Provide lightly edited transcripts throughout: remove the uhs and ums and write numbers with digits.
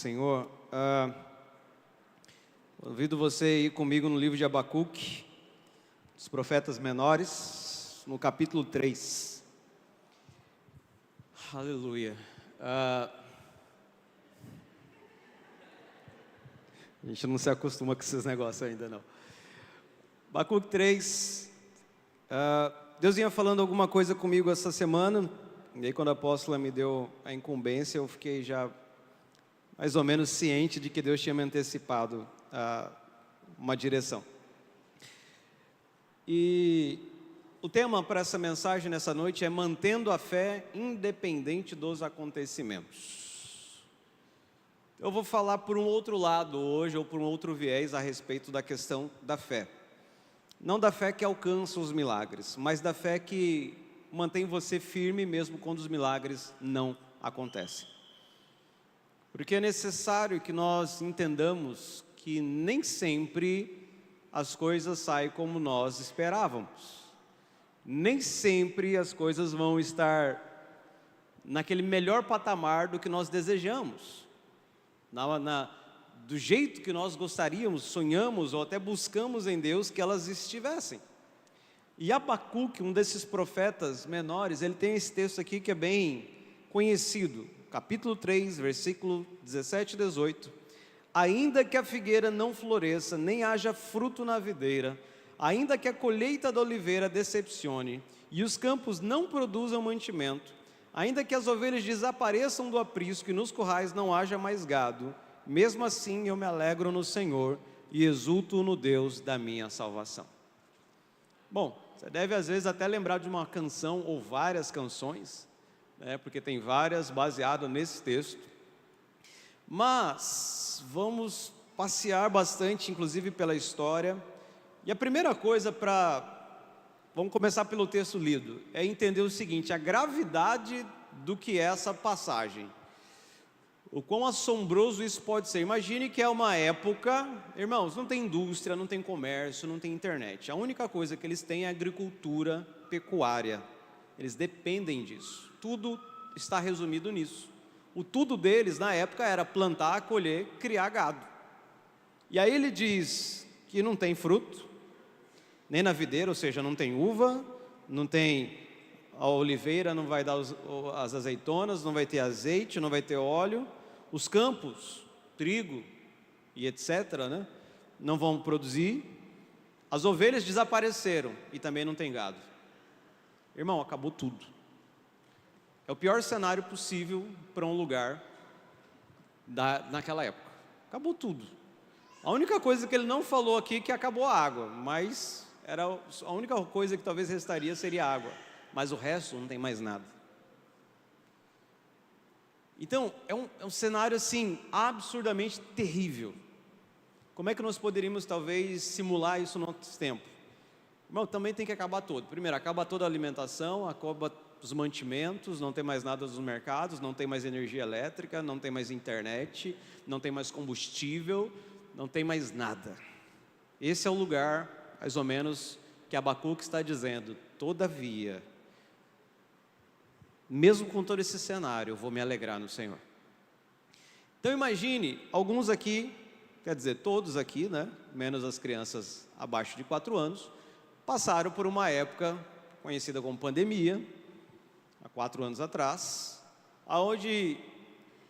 Senhor. Convido você a ir comigo no livro de Abacuque, dos profetas menores, no capítulo 3. Aleluia. A gente não se acostuma com esses negócios ainda não. Abacuque 3. Deus vinha falando alguma coisa comigo essa semana, e aí quando a apóstola me deu a incumbência, eu fiquei já mais ou menos ciente de que Deus tinha me antecipado uma direção. E o tema para essa mensagem nessa noite é mantendo a fé independente dos acontecimentos. Eu vou falar por um outro lado hoje, ou por um outro viés a respeito da questão da fé. Não da fé que alcança os milagres, mas da fé que mantém você firme mesmo quando os milagres não acontecem. Porque é necessário que nós entendamos que nem sempre as coisas saem como nós esperávamos. Nem sempre as coisas vão estar naquele melhor patamar do que nós desejamos. Do jeito que nós gostaríamos, sonhamos ou até buscamos em Deus que elas estivessem. E Abacuque, um desses profetas menores, ele tem esse texto aqui que é bem conhecido. Capítulo 3, versículo 17 e 18. Ainda que a figueira não floresça, nem haja fruto na videira, ainda que a colheita da oliveira decepcione, e os campos não produzam mantimento, ainda que as ovelhas desapareçam do aprisco e nos currais não haja mais gado, mesmo assim eu me alegro no Senhor e exulto no Deus da minha salvação. Bom, você deve às vezes até lembrar de uma canção ou várias canções, porque tem várias baseadas nesse texto, mas vamos passear bastante, inclusive pela história, e a primeira coisa vamos começar pelo texto lido, é entender o seguinte, a gravidade do que é essa passagem, o quão assombroso isso pode ser. Imagine que é uma época, irmãos, não tem indústria, não tem comércio, não tem internet, a única coisa que eles têm é agricultura pecuária, eles dependem disso. Tudo está resumido nisso. O tudo deles na época era plantar, colher, criar gado. E aí ele diz que não tem fruto, nem na videira, ou seja, não tem uva, não tem a oliveira, não vai dar as azeitonas, não vai ter azeite, não vai ter óleo. Os campos, trigo e etc., não vão produzir. As ovelhas desapareceram e também não tem gado. Irmão, acabou tudo. É o pior cenário possível para um lugar naquela época. Acabou tudo. A única coisa que ele não falou aqui é que acabou a água, mas a única coisa que talvez restaria seria a água, mas o resto não tem mais nada. Então, é um cenário assim, absurdamente terrível. Como é que nós poderíamos talvez simular isso no nosso tempo? Irmão, também tem que acabar tudo. Primeiro, acaba toda a alimentação, acaba os mantimentos, não tem mais nada nos mercados, não tem mais energia elétrica, não tem mais internet, não tem mais combustível, não tem mais nada. Esse é o lugar, mais ou menos, que Abacuque está dizendo, todavia, mesmo com todo esse cenário, eu vou me alegrar no Senhor. Então imagine, alguns aqui, quer dizer, todos aqui, menos as crianças abaixo de 4 anos, passaram por uma época conhecida como pandemia, há 4 anos atrás, onde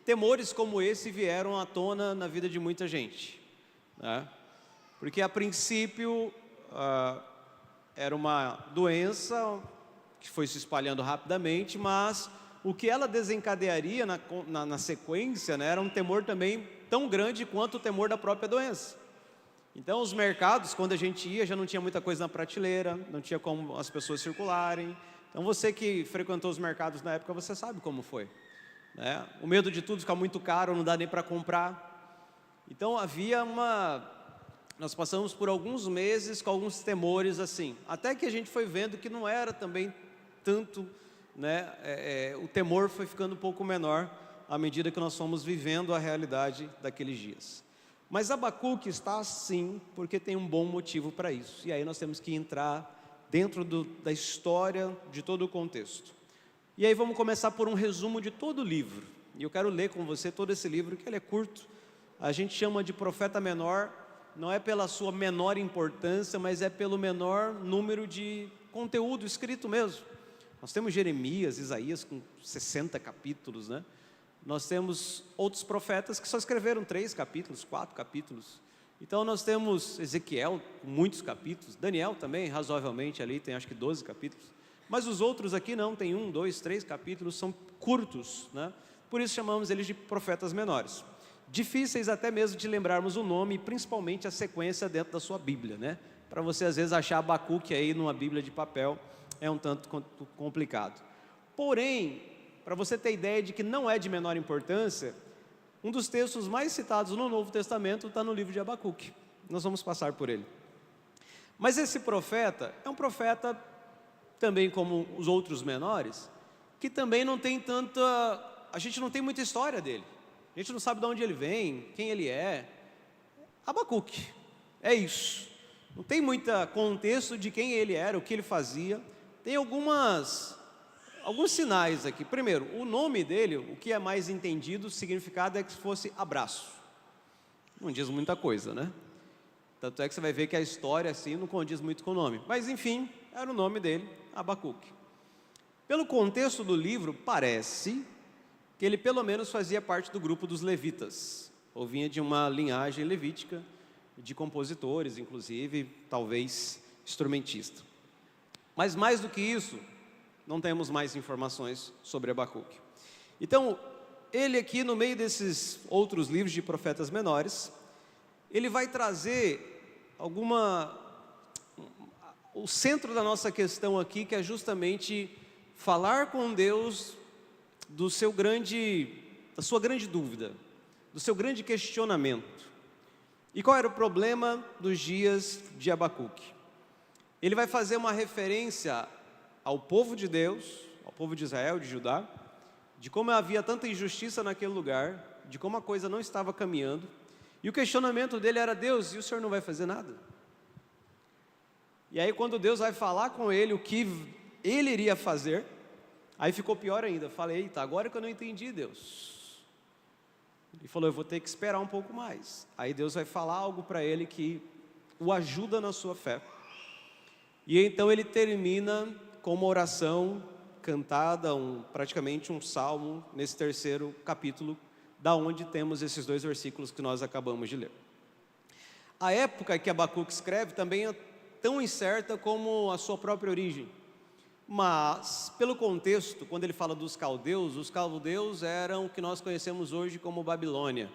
temores como esse vieram à tona na vida de muita gente, porque a princípio era uma doença que foi se espalhando rapidamente, mas o que ela desencadearia na sequência, era um temor também tão grande quanto o temor da própria doença. Então os mercados, quando a gente ia, já não tinha muita coisa na prateleira, não tinha como as pessoas circularem. Então você que frequentou os mercados na época, você sabe como foi, O medo de tudo ficar muito caro, não dá nem para comprar. Então nós passamos por alguns meses com alguns temores assim, até que a gente foi vendo que não era também tanto, o temor foi ficando um pouco menor à medida que nós fomos vivendo a realidade daqueles dias. Mas Abacuque está assim porque tem um bom motivo para isso, e aí nós temos que entrar dentro da história, de todo o contexto. E aí vamos começar por um resumo de todo o livro. E eu quero ler com você todo esse livro, que ele é curto. A gente chama de profeta menor, não é pela sua menor importância, mas é pelo menor número de conteúdo escrito mesmo. Nós temos Jeremias, Isaías com 60 capítulos, né? Nós temos outros profetas que só escreveram 3 capítulos, 4 capítulos. Então nós temos Ezequiel com muitos capítulos, Daniel também, razoavelmente ali, tem acho que 12 capítulos. Mas os outros aqui não, tem 1, 2, 3 capítulos, são curtos, né? Por isso chamamos eles de profetas menores. Difíceis até mesmo de lembrarmos o nome, e principalmente a sequência dentro da sua Bíblia, né? Para você às vezes achar Abacuque aí numa Bíblia de papel, é um tanto complicado. Porém, para você ter ideia de que não é de menor importância, um dos textos mais citados no Novo Testamento está no livro de Abacuque. Nós vamos passar por ele. Mas esse profeta é um profeta, também como os outros menores, que também não tem tanta... A gente não tem muita história dele. A gente não sabe de onde ele vem, quem ele é. Abacuque, é isso. Não tem muito contexto de quem ele era, o que ele fazia. Tem alguns sinais aqui. Primeiro, o nome dele, o que é mais entendido, o significado é que fosse abraço. Não diz muita coisa, né? Tanto é que você vai ver que a história assim não condiz muito com o nome. Mas enfim, era o nome dele, Abacuque. Pelo contexto do livro, parece que ele pelo menos fazia parte do grupo dos levitas, ou vinha de uma linhagem levítica, de compositores, inclusive, talvez instrumentista. Mas mais do que isso, não temos mais informações sobre Abacuque. Então, ele aqui no meio desses outros livros de profetas menores, ele vai trazer o centro da nossa questão aqui, que é justamente falar com Deus da sua grande dúvida, do seu grande questionamento. E qual era o problema dos dias de Abacuque? Ele vai fazer uma referência ao povo de Deus, ao povo de Israel, de Judá, de como havia tanta injustiça naquele lugar, de como a coisa não estava caminhando, e o questionamento dele era: Deus, e o Senhor não vai fazer nada? E aí quando Deus vai falar com ele o que ele iria fazer, aí ficou pior ainda. Falei: eita, agora que eu não entendi, Deus. Ele falou: eu vou ter que esperar um pouco mais. Aí Deus vai falar algo para ele que o ajuda na sua fé. E então ele termina com uma oração cantada, praticamente um salmo, nesse terceiro capítulo, da onde temos esses 2 versículos que nós acabamos de ler. A época que Abacuque escreve também é tão incerta como a sua própria origem. Mas, pelo contexto, quando ele fala dos caldeus, os caldeus eram o que nós conhecemos hoje como Babilônia.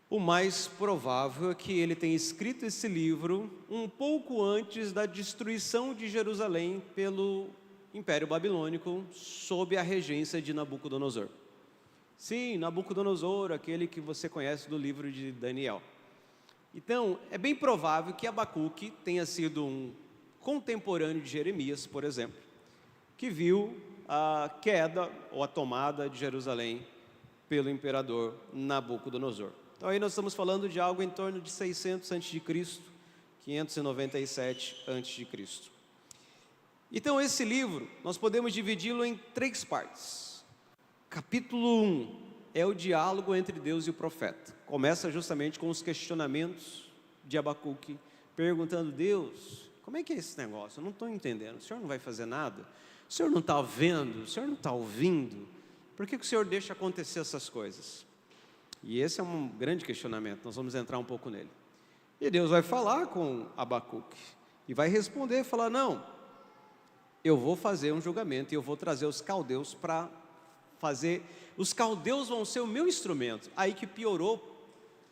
O mais provável é que ele tenha escrito esse livro um pouco antes da destruição de Jerusalém pelo Império Babilônico, sob a regência de Nabucodonosor. Sim, Nabucodonosor, aquele que você conhece do livro de Daniel. Então, é bem provável que Abacuque tenha sido um contemporâneo de Jeremias, por exemplo, que viu a queda ou a tomada de Jerusalém pelo imperador Nabucodonosor. Então aí nós estamos falando de algo em torno de 600 a.C., 597 a.C. Então esse livro, nós podemos dividi-lo em 3 partes. Capítulo 1 é o diálogo entre Deus e o profeta. Começa justamente com os questionamentos de Abacuque, perguntando: Deus, como é que é esse negócio? Eu não estou entendendo. O Senhor não vai fazer nada? O Senhor não está vendo? O Senhor não está ouvindo? Por que o Senhor deixa acontecer essas coisas? E esse é um grande questionamento, nós vamos entrar um pouco nele. E Deus vai falar com Abacuque e vai responder, falar: não, eu vou fazer um julgamento e eu vou trazer os caldeus para fazer, os caldeus vão ser o meu instrumento. Aí que piorou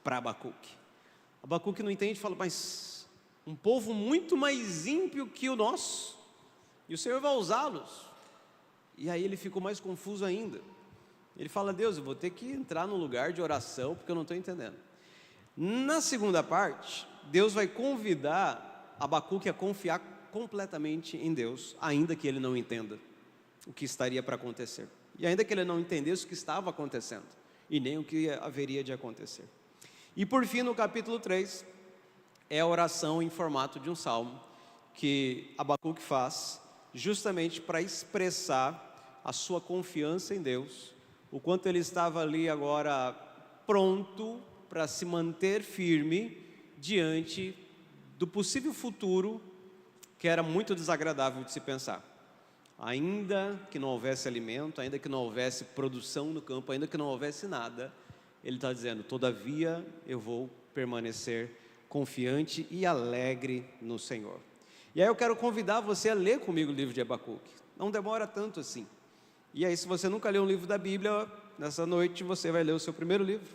para Abacuque. Abacuque não entende e fala: mas um povo muito mais ímpio que o nosso, e o Senhor vai usá-los. E aí ele ficou mais confuso ainda. Ele fala: Deus, eu vou ter que entrar no lugar de oração, porque eu não estou entendendo. Na segunda parte, Deus vai convidar Abacuque a confiar completamente em Deus, ainda que ele não entenda o que estaria para acontecer. E ainda que ele não entendesse o que estava acontecendo, e nem o que haveria de acontecer. E por fim, no capítulo 3, é a oração em formato de um salmo, que Abacuque faz, justamente para expressar a sua confiança em Deus, o quanto ele estava ali agora pronto para se manter firme diante do possível futuro que era muito desagradável de se pensar. Ainda que não houvesse alimento, ainda que não houvesse produção no campo, ainda que não houvesse nada, ele está dizendo: todavia eu vou permanecer confiante e alegre no Senhor. E aí eu quero convidar você a ler comigo o livro de Abacuque. Não demora tanto assim. E aí, se você nunca leu um livro da Bíblia, nessa noite você vai ler o seu primeiro livro.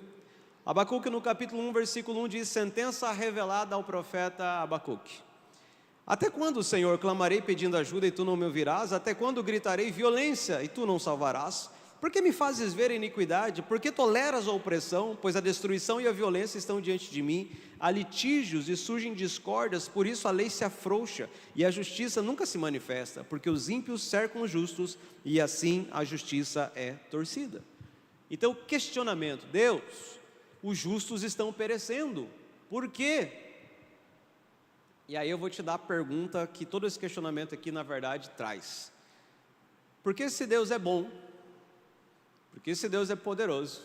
Abacuque, no capítulo 1, versículo 1, diz: sentença revelada ao profeta Abacuque. Até quando, Senhor, clamarei pedindo ajuda e tu não me ouvirás? Até quando gritarei violência e tu não salvarás? Por que me fazes ver a iniquidade? Por que toleras a opressão? Pois a destruição e a violência estão diante de mim. Há litígios e surgem discórdias, por isso a lei se afrouxa e a justiça nunca se manifesta, porque os ímpios cercam os justos e assim a justiça é torcida. Então, questionamento: Deus, os justos estão perecendo, por quê? E aí eu vou te dar a pergunta que todo esse questionamento aqui na verdade traz: porque se Deus é bom, porque se Deus é poderoso,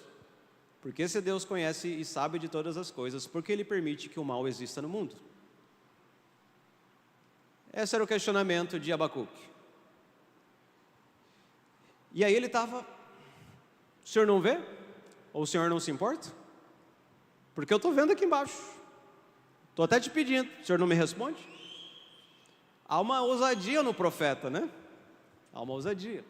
porque se Deus conhece e sabe de todas as coisas, por que Ele permite que o mal exista no mundo? Esse era o questionamento de Abacuque. E aí ele estava: o senhor não vê? Ou o senhor não se importa? Porque eu estou vendo aqui embaixo, estou até te pedindo, o senhor não me responde? Há uma ousadia no profeta, né? Há uma ousadia.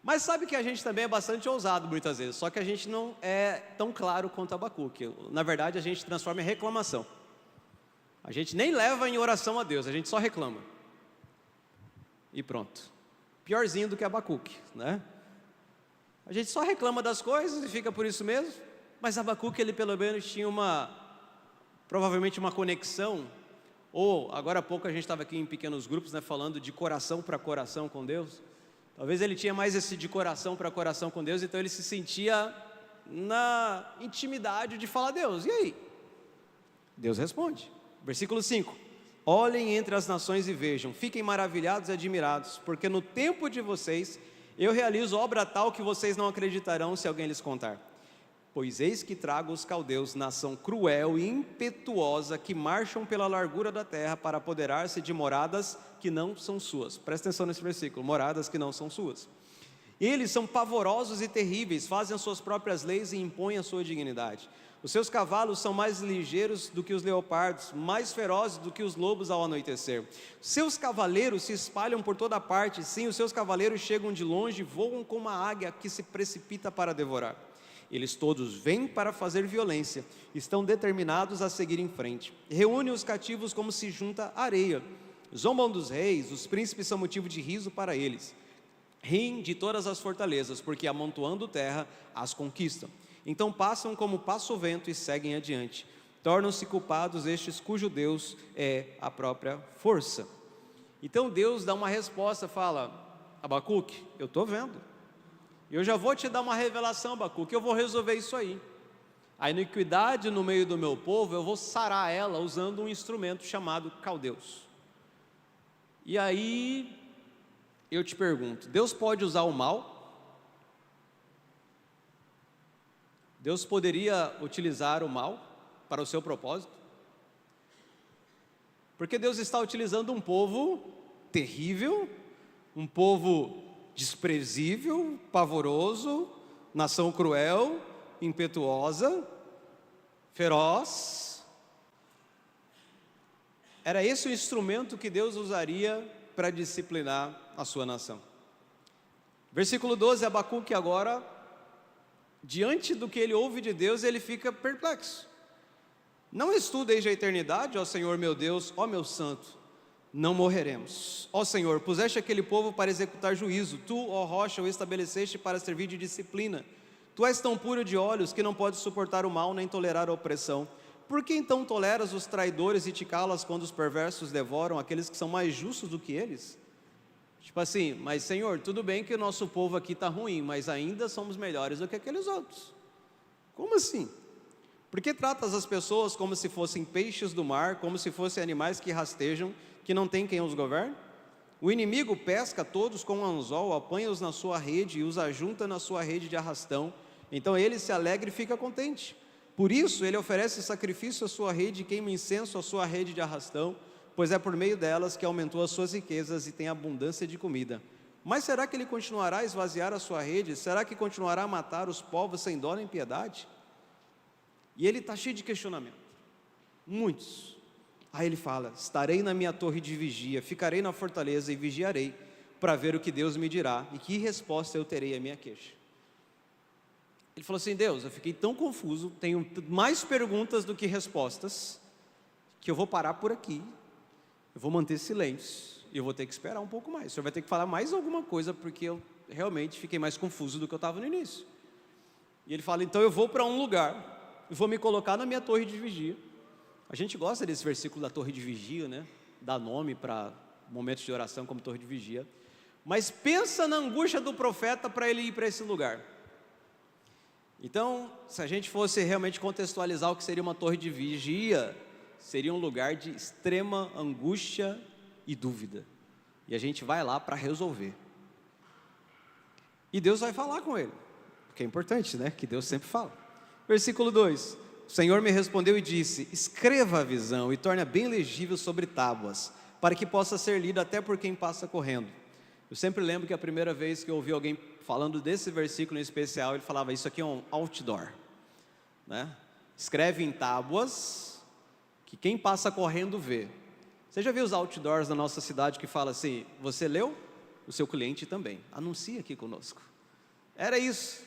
Mas sabe que a gente também é bastante ousado muitas vezes, só que a gente não é tão claro quanto Abacuque. Na verdade, a gente transforma em reclamação. A gente nem leva em oração a Deus, a gente só reclama. E pronto. Piorzinho do que Abacuque, né? A gente só reclama das coisas e fica por isso mesmo. Mas Abacuque, ele pelo menos tinha provavelmente uma conexão. Ou, agora há pouco a gente estava aqui em pequenos grupos, né, falando de coração para coração com Deus. Talvez ele tinha mais esse de coração para coração com Deus, então ele se sentia na intimidade de falar a Deus. E aí? Deus responde. Versículo 5: olhem entre as nações e vejam, fiquem maravilhados e admirados, porque no tempo de vocês eu realizo obra tal que vocês não acreditarão se alguém lhes contar. Pois eis que trago os caldeus, nação cruel e impetuosa, que marcham pela largura da terra para apoderar-se de moradas que não são suas. Presta atenção nesse versículo: moradas que não são suas. Eles são pavorosos e terríveis, fazem as suas próprias leis e impõem a sua dignidade. Os seus cavalos são mais ligeiros do que os leopardos, mais ferozes do que os lobos ao anoitecer. Seus cavaleiros se espalham por toda parte, sim, os seus cavaleiros chegam de longe, voam como uma águia que se precipita para devorar. Eles todos vêm para fazer violência, estão determinados a seguir em frente. Reúnem os cativos como se junta areia. Zombam dos reis, os príncipes são motivo de riso para eles. Riem de todas as fortalezas, porque amontoando terra as conquistam. Então passam como passa o vento e seguem adiante. Tornam-se culpados estes cujo Deus é a própria força. Então Deus dá uma resposta, fala: Abacuque, eu estou vendo. Eu já vou te dar uma revelação, Abacuque, eu vou resolver isso aí. A iniquidade no meio do meu povo, eu vou sarar ela usando um instrumento chamado caldeus. E aí, eu te pergunto: Deus pode usar o mal? Deus poderia utilizar o mal para o seu propósito? Porque Deus está utilizando um povo terrível, um povo desprezível, pavoroso, nação cruel, impetuosa, feroz. Era esse o instrumento que Deus usaria para disciplinar a sua nação. Versículo 12, Abacuque agora, diante do que ele ouve de Deus, ele fica perplexo. Não estudo desde a eternidade, ó Senhor meu Deus, ó meu santo, não morreremos. Ó Senhor, puseste aquele povo para executar juízo, tu, ó rocha, o estabeleceste para servir de disciplina. Tu és tão puro de olhos que não podes suportar o mal nem tolerar a opressão. Por que então toleras os traidores e te calas quando os perversos devoram aqueles que são mais justos do que eles? Tipo assim, mas Senhor, tudo bem que o nosso povo aqui está ruim, mas ainda somos melhores do que aqueles outros. Como assim? Por que tratas as pessoas como se fossem peixes do mar, como se fossem animais que rastejam, que não tem quem os governe? O inimigo pesca todos com um anzol, apanha-os na sua rede e os ajunta na sua rede de arrastão. Então ele se alegra e fica contente. Por isso ele oferece sacrifício à sua rede e queima incenso à sua rede de arrastão, pois é por meio delas que aumentou as suas riquezas e tem abundância de comida. Mas será que ele continuará a esvaziar a sua rede? Será que continuará a matar os povos sem dó nem piedade? E ele está cheio de questionamento, muitos. Aí ele fala: estarei na minha torre de vigia, ficarei na fortaleza e vigiarei, para ver o que Deus me dirá e que resposta eu terei à minha queixa. Ele falou assim: Deus, eu fiquei tão confuso, tenho mais perguntas do que respostas, que eu vou parar por aqui, eu vou manter silêncio, e eu vou ter que esperar um pouco mais. O senhor vai ter que falar mais alguma coisa, porque eu realmente fiquei mais confuso do que eu estava no início. E ele fala: então eu vou para um lugar, e vou me colocar na minha torre de vigia. A gente gosta desse versículo da torre de vigia, né? Dá nome para momentos de oração como torre de vigia. Mas pensa na angústia do profeta para ele ir para esse lugar. Então, se a gente fosse realmente contextualizar o que seria uma torre de vigia, seria um lugar de extrema angústia e dúvida. E a gente vai lá para resolver. E Deus vai falar com ele, porque é importante, né? Que Deus sempre fala. Versículo 2: o Senhor me respondeu e disse: escreva a visão e torne-a bem legível sobre tábuas, para que possa ser lida até por quem passa correndo. Eu sempre lembro que a primeira vez que eu ouvi alguém falando desse versículo em especial, ele falava: isso aqui é um outdoor, né? Escreve em tábuas, que quem passa correndo vê. Você já viu os outdoors na nossa cidade que fala assim: você leu? O seu cliente também, anuncia aqui conosco. Era isso.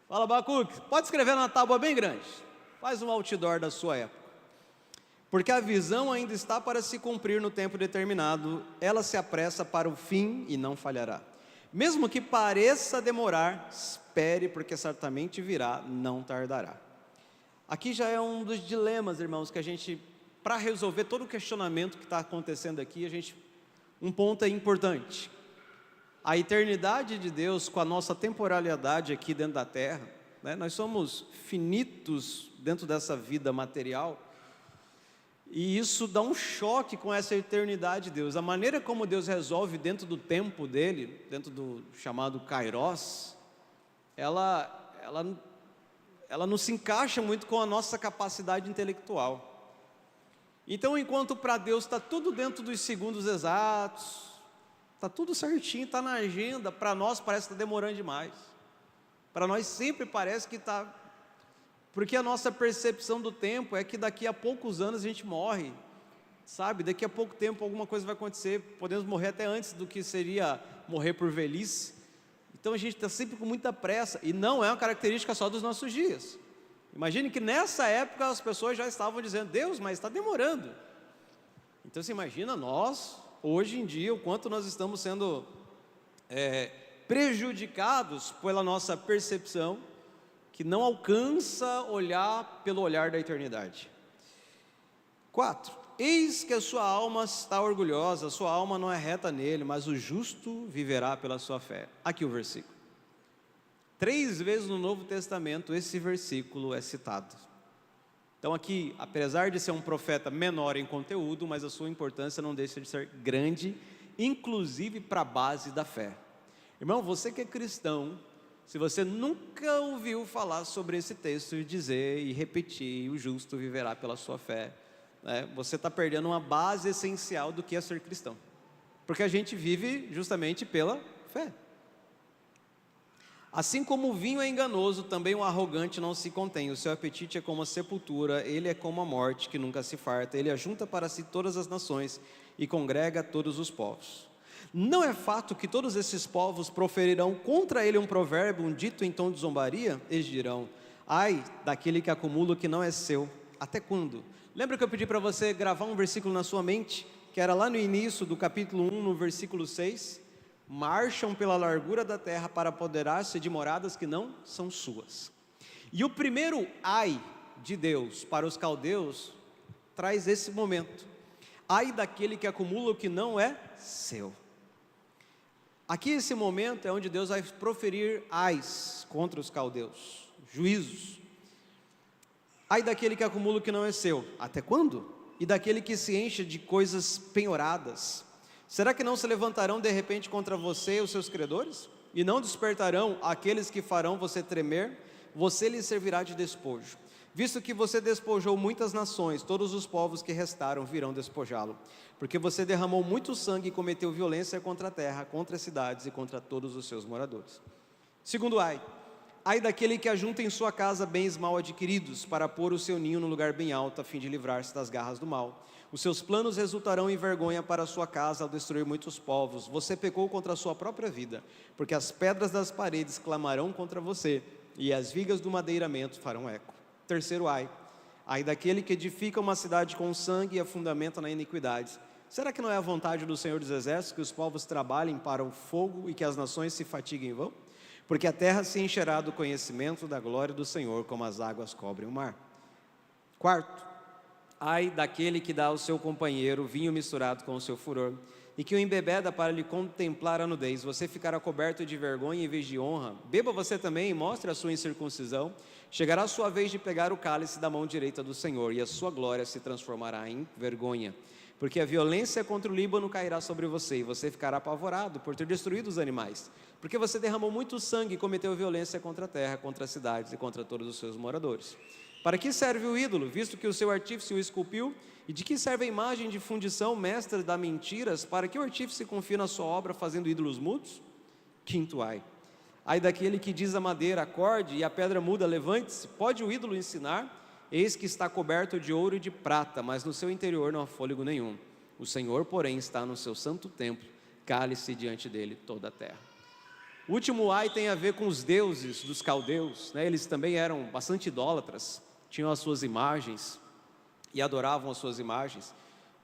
Fala, Abacuque, pode escrever na tábua bem grande, faz um outdoor da sua época, porque a visão ainda está para se cumprir no tempo determinado, ela se apressa para o fim e não falhará. Mesmo que pareça demorar, espere, porque certamente virá, não tardará. Aqui já é um dos dilemas, irmãos, que a gente, para resolver todo o questionamento que está acontecendo aqui, um ponto é importante. A eternidade de Deus com a nossa temporalidade aqui dentro da terra, né? Nós somos finitos dentro dessa vida material, e isso dá um choque com essa eternidade de Deus. A maneira como Deus resolve dentro do tempo dele, dentro do chamado Kairos, ela não se encaixa muito com a nossa capacidade intelectual. Então, enquanto para Deus está tudo dentro dos segundos exatos, está tudo certinho, está na agenda, para nós parece que está demorando demais. Para nós sempre parece que está... Porque a nossa percepção do tempo é que daqui a poucos anos a gente morre, sabe? Daqui a pouco tempo alguma coisa vai acontecer, podemos morrer até antes do que seria morrer por velhice. Então a gente está sempre com muita pressa, e não é uma característica só dos nossos dias. Imagine que nessa época as pessoas já estavam dizendo: Deus, mas está demorando. Então você imagina nós, hoje em dia, o quanto nós estamos sendo prejudicados pela nossa percepção, que não alcança olhar pelo olhar da eternidade. 4. Eis que a sua alma está orgulhosa, a sua alma não é reta nele, mas o justo viverá pela sua fé. Aqui o versículo. 3 vezes no Novo Testamento esse versículo é citado. Então aqui, apesar de ser um profeta menor em conteúdo, mas a sua importância não deixa de ser grande, inclusive para a base da fé. Irmão, você que é cristão, se você nunca ouviu falar sobre esse texto e dizer e repetir: o justo viverá pela sua fé, né, você está perdendo uma base essencial do que é ser cristão, porque a gente vive justamente pela fé. Assim como o vinho é enganoso, também o arrogante não se contém, o seu apetite é como a sepultura, ele é como a morte que nunca se farta, ele ajunta para si todas as nações e congrega todos os povos. Não é fato que todos esses povos proferirão contra ele um provérbio, um dito em tom de zombaria? Eles dirão: ai daquele que acumula o que não é seu, até quando? Lembra que eu pedi para você gravar um versículo na sua mente, que era lá no início do capítulo 1, no versículo 6, marcham pela largura da terra para apoderar-se de moradas que não são suas. E o primeiro ai de Deus para os caldeus traz esse momento: ai daquele que acumula o que não é seu. Aqui esse momento é onde Deus vai proferir ais contra os caldeus, juízos. Ai daquele que acumula o que não é seu, até quando? E daquele que se enche de coisas penhoradas, Será que não se levantarão de repente contra você e os seus credores? E não despertarão aqueles que farão você tremer? Você lhes servirá de despojo. Visto que você despojou muitas nações, todos os povos que restaram virão despojá-lo. Porque você derramou muito sangue e cometeu violência contra a terra, contra as cidades e contra todos os seus moradores. Segundo ai daquele que ajunta em sua casa bens mal adquiridos, para pôr o seu ninho no lugar bem alto, a fim de livrar-se das garras do mal. Os seus planos resultarão em vergonha para a sua casa ao destruir muitos povos. Você pecou contra a sua própria vida, porque as pedras das paredes clamarão contra você, e as vigas do madeiramento farão eco. Terceiro ai daquele que edifica uma cidade com sangue e a fundamenta na iniquidade. Será que não é a vontade do Senhor dos Exércitos que os povos trabalhem para o fogo e que as nações se fatiguem em vão? Porque a terra se encherá do conhecimento da glória do Senhor, como as águas cobrem o mar. Quarto, ai daquele que dá ao seu companheiro vinho misturado com o seu furor, e que o embebeda para lhe contemplar a nudez. Você ficará coberto de vergonha em vez de honra. Beba você também e mostre a sua incircuncisão. Chegará a sua vez de pegar o cálice da mão direita do Senhor, e a sua glória se transformará em vergonha. Porque a violência contra o Líbano cairá sobre você, e você ficará apavorado por ter destruído os animais. Porque você derramou muito sangue e cometeu violência contra a terra, contra as cidades e contra todos os seus moradores. Para que serve o ídolo, visto que o seu artífice o esculpiu? E de que serve a imagem de fundição, mestre da mentiras? Para que o artífice confia na sua obra fazendo ídolos mudos? Quinto ai daquele que diz a madeira, acorde, e a pedra muda, levante-se. Pode o ídolo ensinar? Eis que está coberto de ouro e de prata, mas no seu interior não há fôlego nenhum. O Senhor, porém, está no seu santo templo, cale-se diante dele toda a terra. O último ai tem a ver com os deuses dos caldeus, né? Eles também eram bastante idólatras, tinham as suas imagens e adoravam as suas imagens,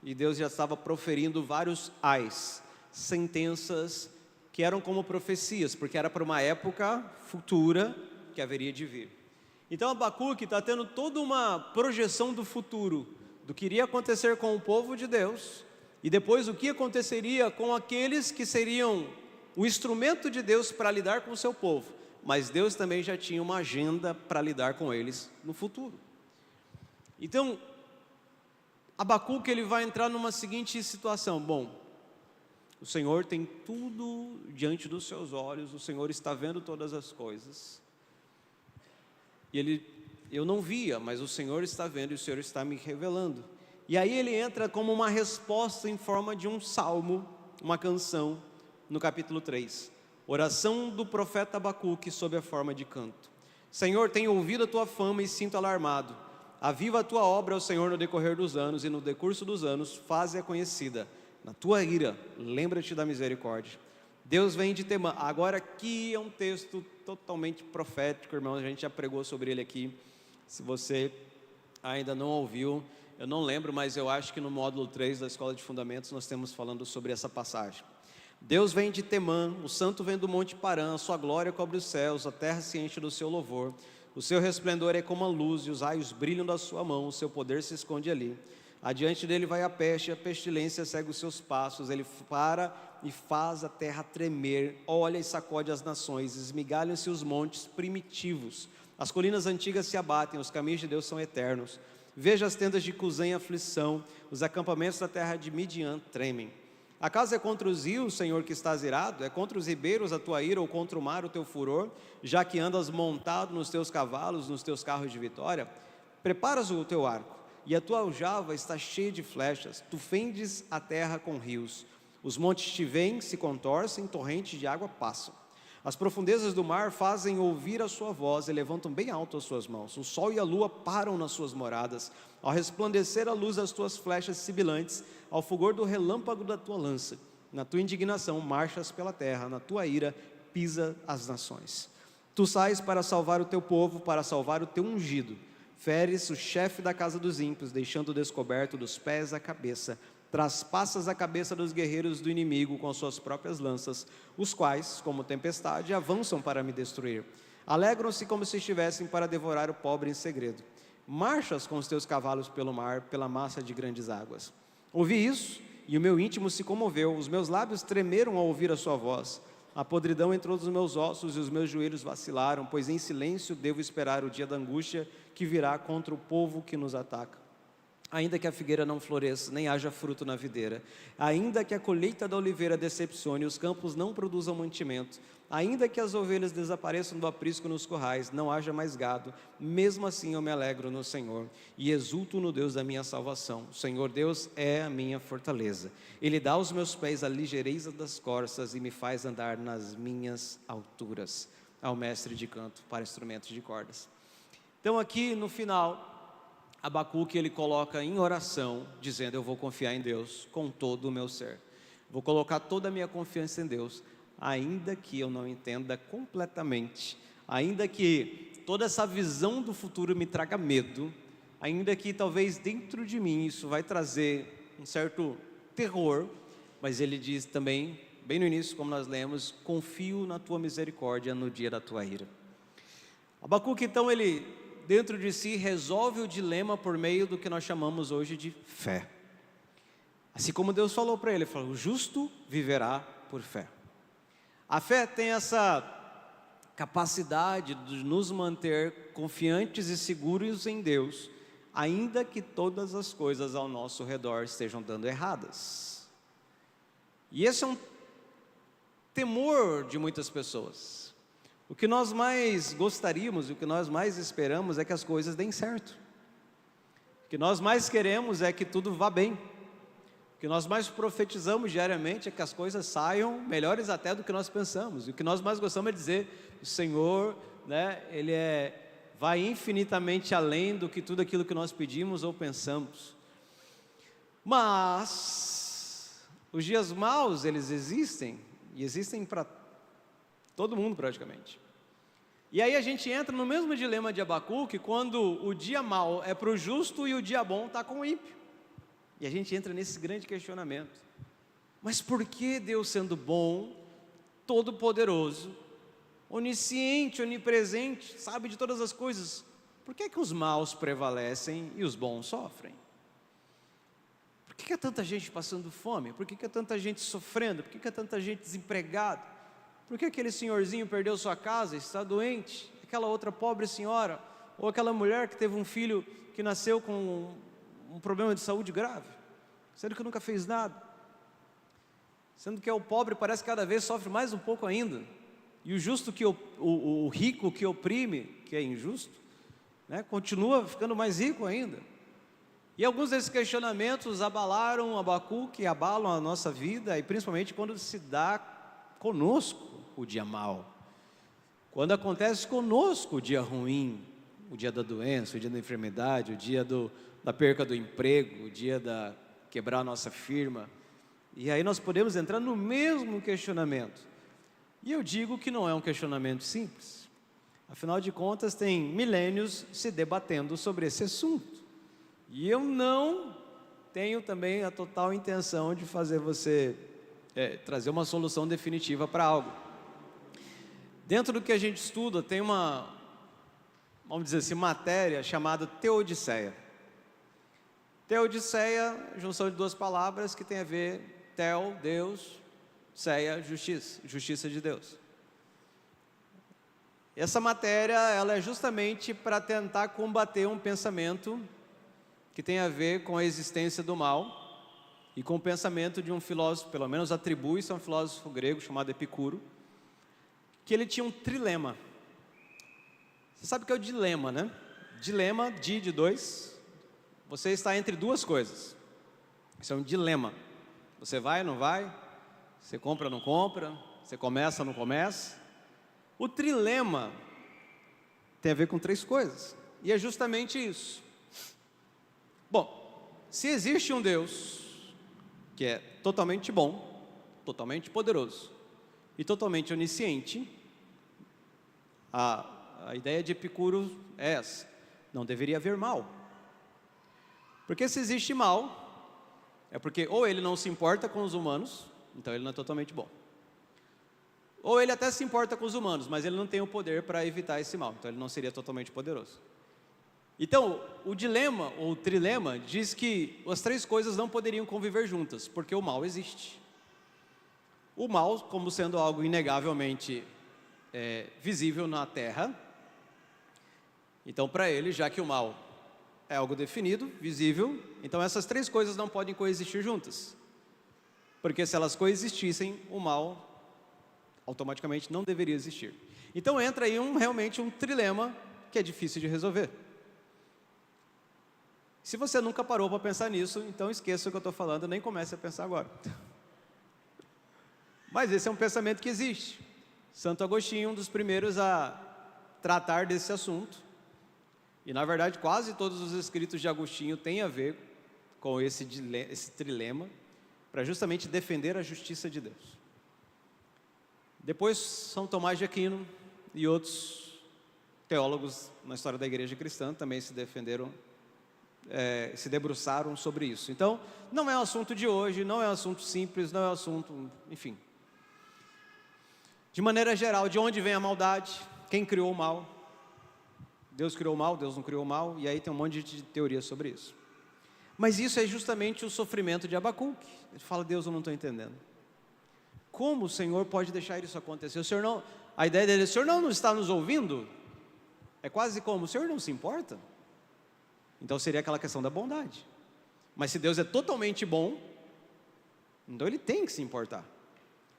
e Deus já estava proferindo vários ais, sentenças que eram como profecias, porque era para uma época futura que haveria de vir. Então Abacuque está tendo toda uma projeção do futuro, do que iria acontecer com o povo de Deus, e depois o que aconteceria com aqueles que seriam o instrumento de Deus para lidar com o seu povo, mas Deus também já tinha uma agenda para lidar com eles no futuro. Então, Abacuque ele vai entrar numa seguinte situação: bom, o Senhor tem tudo diante dos seus olhos, o Senhor está vendo todas as coisas, e eu não via, mas o Senhor está vendo e o Senhor está me revelando. E aí ele entra como uma resposta em forma de um salmo, uma canção, no capítulo 3, oração do profeta Abacuque sob a forma de canto. Senhor, tenho ouvido a tua fama e sinto alarmado. Aviva a tua obra, ó Senhor, no decorrer dos anos, e no decurso dos anos, faze-a conhecida. Na tua ira, lembra-te da misericórdia. Deus vem de Temã. Agora aqui é um texto totalmente profético, irmãos, a gente já pregou sobre ele aqui. Se você ainda não ouviu, eu não lembro, mas eu acho que no módulo 3 da Escola de Fundamentos nós temos falando sobre essa passagem. Deus vem de Temã, o santo vem do monte Parã, a sua glória cobre os céus, a terra se enche do seu louvor. O seu resplendor é como a luz, e os raios brilham da sua mão, o seu poder se esconde ali. Adiante dele vai a peste, a pestilência segue os seus passos, ele para e faz a terra tremer, olha e sacode as nações, esmigalham-se os montes primitivos, as colinas antigas se abatem, os caminhos de Deus são eternos. Veja as tendas de Cusã em aflição, os acampamentos da terra de Midian tremem. Acaso é contra os rios, Senhor, que estás irado? É contra os ribeiros a tua ira, ou contra o mar o teu furor, já que andas montado nos teus cavalos, nos teus carros de vitória? Preparas o teu arco, e a tua aljava está cheia de flechas, tu fendes a terra com rios. Os montes te veem, se contorcem, torrentes de água passam. As profundezas do mar fazem ouvir a sua voz e levantam bem alto as suas mãos. O sol e a lua param nas suas moradas, ao resplandecer a luz das tuas flechas sibilantes, ao fulgor do relâmpago da tua lança. Na tua indignação marchas pela terra, na tua ira pisa as nações. Tu sais para salvar o teu povo, para salvar o teu ungido. Feres o chefe da casa dos ímpios, deixando descoberto dos pés a cabeça. Traspassas a cabeça dos guerreiros do inimigo com as suas próprias lanças, os quais, como tempestade, avançam para me destruir. Alegram-se como se estivessem para devorar o pobre em segredo. Marchas com os teus cavalos pelo mar, pela massa de grandes águas. Ouvi isso, e o meu íntimo se comoveu, os meus lábios tremeram ao ouvir a sua voz. A podridão entrou nos meus ossos e os meus joelhos vacilaram, pois em silêncio devo esperar o dia da angústia que virá contra o povo que nos ataca. ainda que a figueira não floresça, nem haja fruto na videira, ainda que a colheita da oliveira decepcione, os campos não produzam mantimento, ainda que as ovelhas desapareçam do aprisco nos currais, não haja mais gado, mesmo assim eu me alegro no Senhor e exulto no Deus da minha salvação. O Senhor Deus é a minha fortaleza. Ele dá aos meus pés a ligeireza das corças e me faz andar nas minhas alturas. Ao mestre de canto para instrumentos de cordas. Então aqui no final, Abacuque ele coloca em oração, dizendo: eu vou confiar em Deus com todo o meu ser. Vou colocar toda a minha confiança em Deus, ainda que eu não entenda completamente, ainda que toda essa visão do futuro me traga medo, ainda que talvez dentro de mim isso vai trazer um certo terror, mas ele diz também, bem no início, como nós lemos: confio na tua misericórdia no dia da tua ira. Abacuque então ele, dentro de si, resolve o dilema por meio do que nós chamamos hoje de fé. Assim como Deus falou para ele, falou: o justo viverá por fé. A fé tem essa capacidade de nos manter confiantes e seguros em Deus, ainda que todas as coisas ao nosso redor estejam dando erradas. E esse é um temor de muitas pessoas. O que nós mais gostaríamos, o que nós mais esperamos é que as coisas deem certo. O que nós mais queremos é que tudo vá bem. O que nós mais profetizamos diariamente é que as coisas saiam melhores até do que nós pensamos. E o que nós mais gostamos é dizer: o Senhor, né, Ele vai infinitamente além do que tudo aquilo que nós pedimos ou pensamos. Mas os dias maus, eles existem, e existem para todo mundo praticamente. E aí a gente entra no mesmo dilema de Abacuque, quando o dia mau é para o justo e o dia bom está com o ímpio. E a gente entra nesse grande questionamento: mas por que Deus, sendo bom, todo-poderoso, onisciente, onipresente, sabe de todas as coisas, por que os maus prevalecem e os bons sofrem? Por que há tanta gente passando fome? Por que há tanta gente sofrendo? Por que há tanta gente desempregada? Por que aquele senhorzinho perdeu sua casa, está doente? Aquela outra pobre senhora, ou aquela mulher que teve um filho que nasceu com um problema de saúde grave, sendo que nunca fez nada, sendo que o pobre parece que cada vez sofre mais um pouco ainda, e o justo, o rico que oprime, que é injusto, né, continua ficando mais rico ainda. E alguns desses questionamentos abalaram Abacuque, abalam a nossa vida, e principalmente quando se dá conosco o dia mau, quando acontece conosco o dia ruim, o dia da doença, o dia da enfermidade, o dia da perca do emprego, o dia da quebrar a nossa firma. E aí nós podemos entrar no mesmo questionamento. E eu digo que não é um questionamento simples. Afinal de contas, tem milênios se debatendo sobre esse assunto. E eu não tenho também a total intenção de fazer você trazer uma solução definitiva para algo. Dentro do que a gente estuda, tem vamos dizer assim, matéria chamada Teodiceia. Teodiceia, junção de duas palavras que tem a ver: Teo, Deus, Ceia, justiça, justiça de Deus. Essa matéria, ela é justamente para tentar combater um pensamento que tem a ver com a existência do mal e com o pensamento de um filósofo, pelo menos atribui-se a um filósofo grego chamado Epicuro, que ele tinha um trilema. Você sabe o que é o dilema, né? Dilema, de dois. Você está entre duas coisas. Isso é um dilema. Você vai ou não vai? Você compra ou não compra? Você começa ou não começa? O trilema tem a ver com três coisas. E é justamente isso. Bom, se existe um Deus que é totalmente bom, totalmente poderoso e totalmente onisciente, a ideia de Epicuro é essa: não deveria haver mal. Porque se existe mal, é porque ou ele não se importa com os humanos, então ele não é totalmente bom, ou ele até se importa com os humanos, mas ele não tem o poder para evitar esse mal, então ele não seria totalmente poderoso. Então, o dilema, ou o trilema, diz que as três coisas não poderiam conviver juntas, porque o mal existe. O mal, como sendo algo inegavelmente visível na terra, então para ele, já que o mal é algo definido, visível, então essas três coisas não podem coexistir juntas. Porque se elas coexistissem, o mal automaticamente não deveria existir. Então entra aí realmente um trilema que é difícil de resolver. Se você nunca parou para pensar nisso, então esqueça o que eu estou falando, nem comece a pensar agora. Mas esse é um pensamento que existe. Santo Agostinho, um dos primeiros a tratar desse assunto. E na verdade quase todos os escritos de Agostinho têm a ver com esse trilema, para justamente defender a justiça de Deus. Depois São Tomás de Aquino e outros teólogos na história da igreja cristã também se defenderam, se debruçaram sobre isso. Então, não é um assunto de hoje, não é um assunto simples, não é um assunto, enfim. De maneira geral, de onde vem a maldade? Quem criou o mal? Deus criou o mal, Deus não criou o mal, e aí tem um monte de teoria sobre isso. Mas isso é justamente o sofrimento de Abacuque. Ele fala: Deus, eu não estou entendendo. Como o Senhor pode deixar isso acontecer? O Senhor não, a ideia dele é: o Senhor não está nos ouvindo? É quase como: o Senhor não se importa? Então seria aquela questão da bondade. Mas se Deus é totalmente bom, então Ele tem que se importar.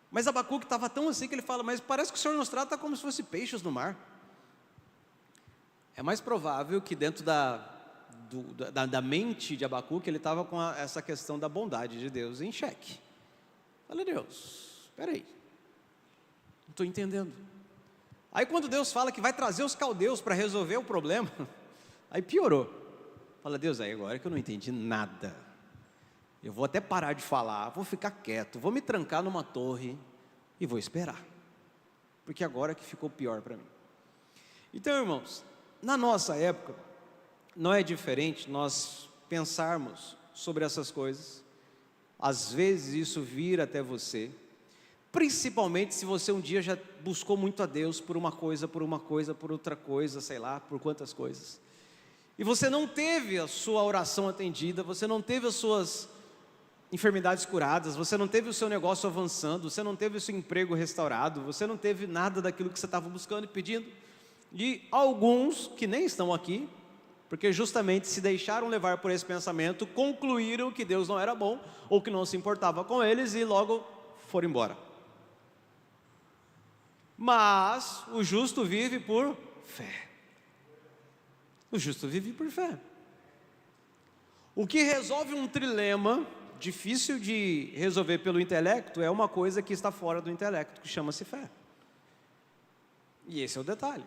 Mas Abacuque estava tão assim que ele fala: mas parece que o Senhor nos trata como se fosse peixes no mar. É mais provável que dentro da mente de Abacuque ele estava com essa questão da bondade de Deus em xeque. Fala: Deus, espera aí, não estou entendendo. Aí quando Deus fala que vai trazer os caldeus para resolver o problema, aí piorou. Fala: Deus, aí agora que eu não entendi nada, eu vou até parar de falar, vou ficar quieto, vou me trancar numa torre e vou esperar, porque agora que ficou pior para mim. Então, irmãos, na nossa época não é diferente nós pensarmos sobre essas coisas. Às vezes isso vir até você, principalmente se você um dia já buscou muito a Deus por uma coisa, por outra coisa, sei lá, por quantas coisas, e você não teve a sua oração atendida, você não teve as suas enfermidades curadas, você não teve o seu negócio avançando, você não teve o seu emprego restaurado, você não teve nada daquilo que você estava buscando e pedindo. E alguns que nem estão aqui, porque justamente se deixaram levar por esse pensamento, concluíram que Deus não era bom, ou que não se importava com eles, e logo foram embora. Mas o justo vive por fé. O justo vive por fé. O que resolve um trilema difícil de resolver pelo intelecto é uma coisa que está fora do intelecto, que chama-se fé. E esse é o detalhe.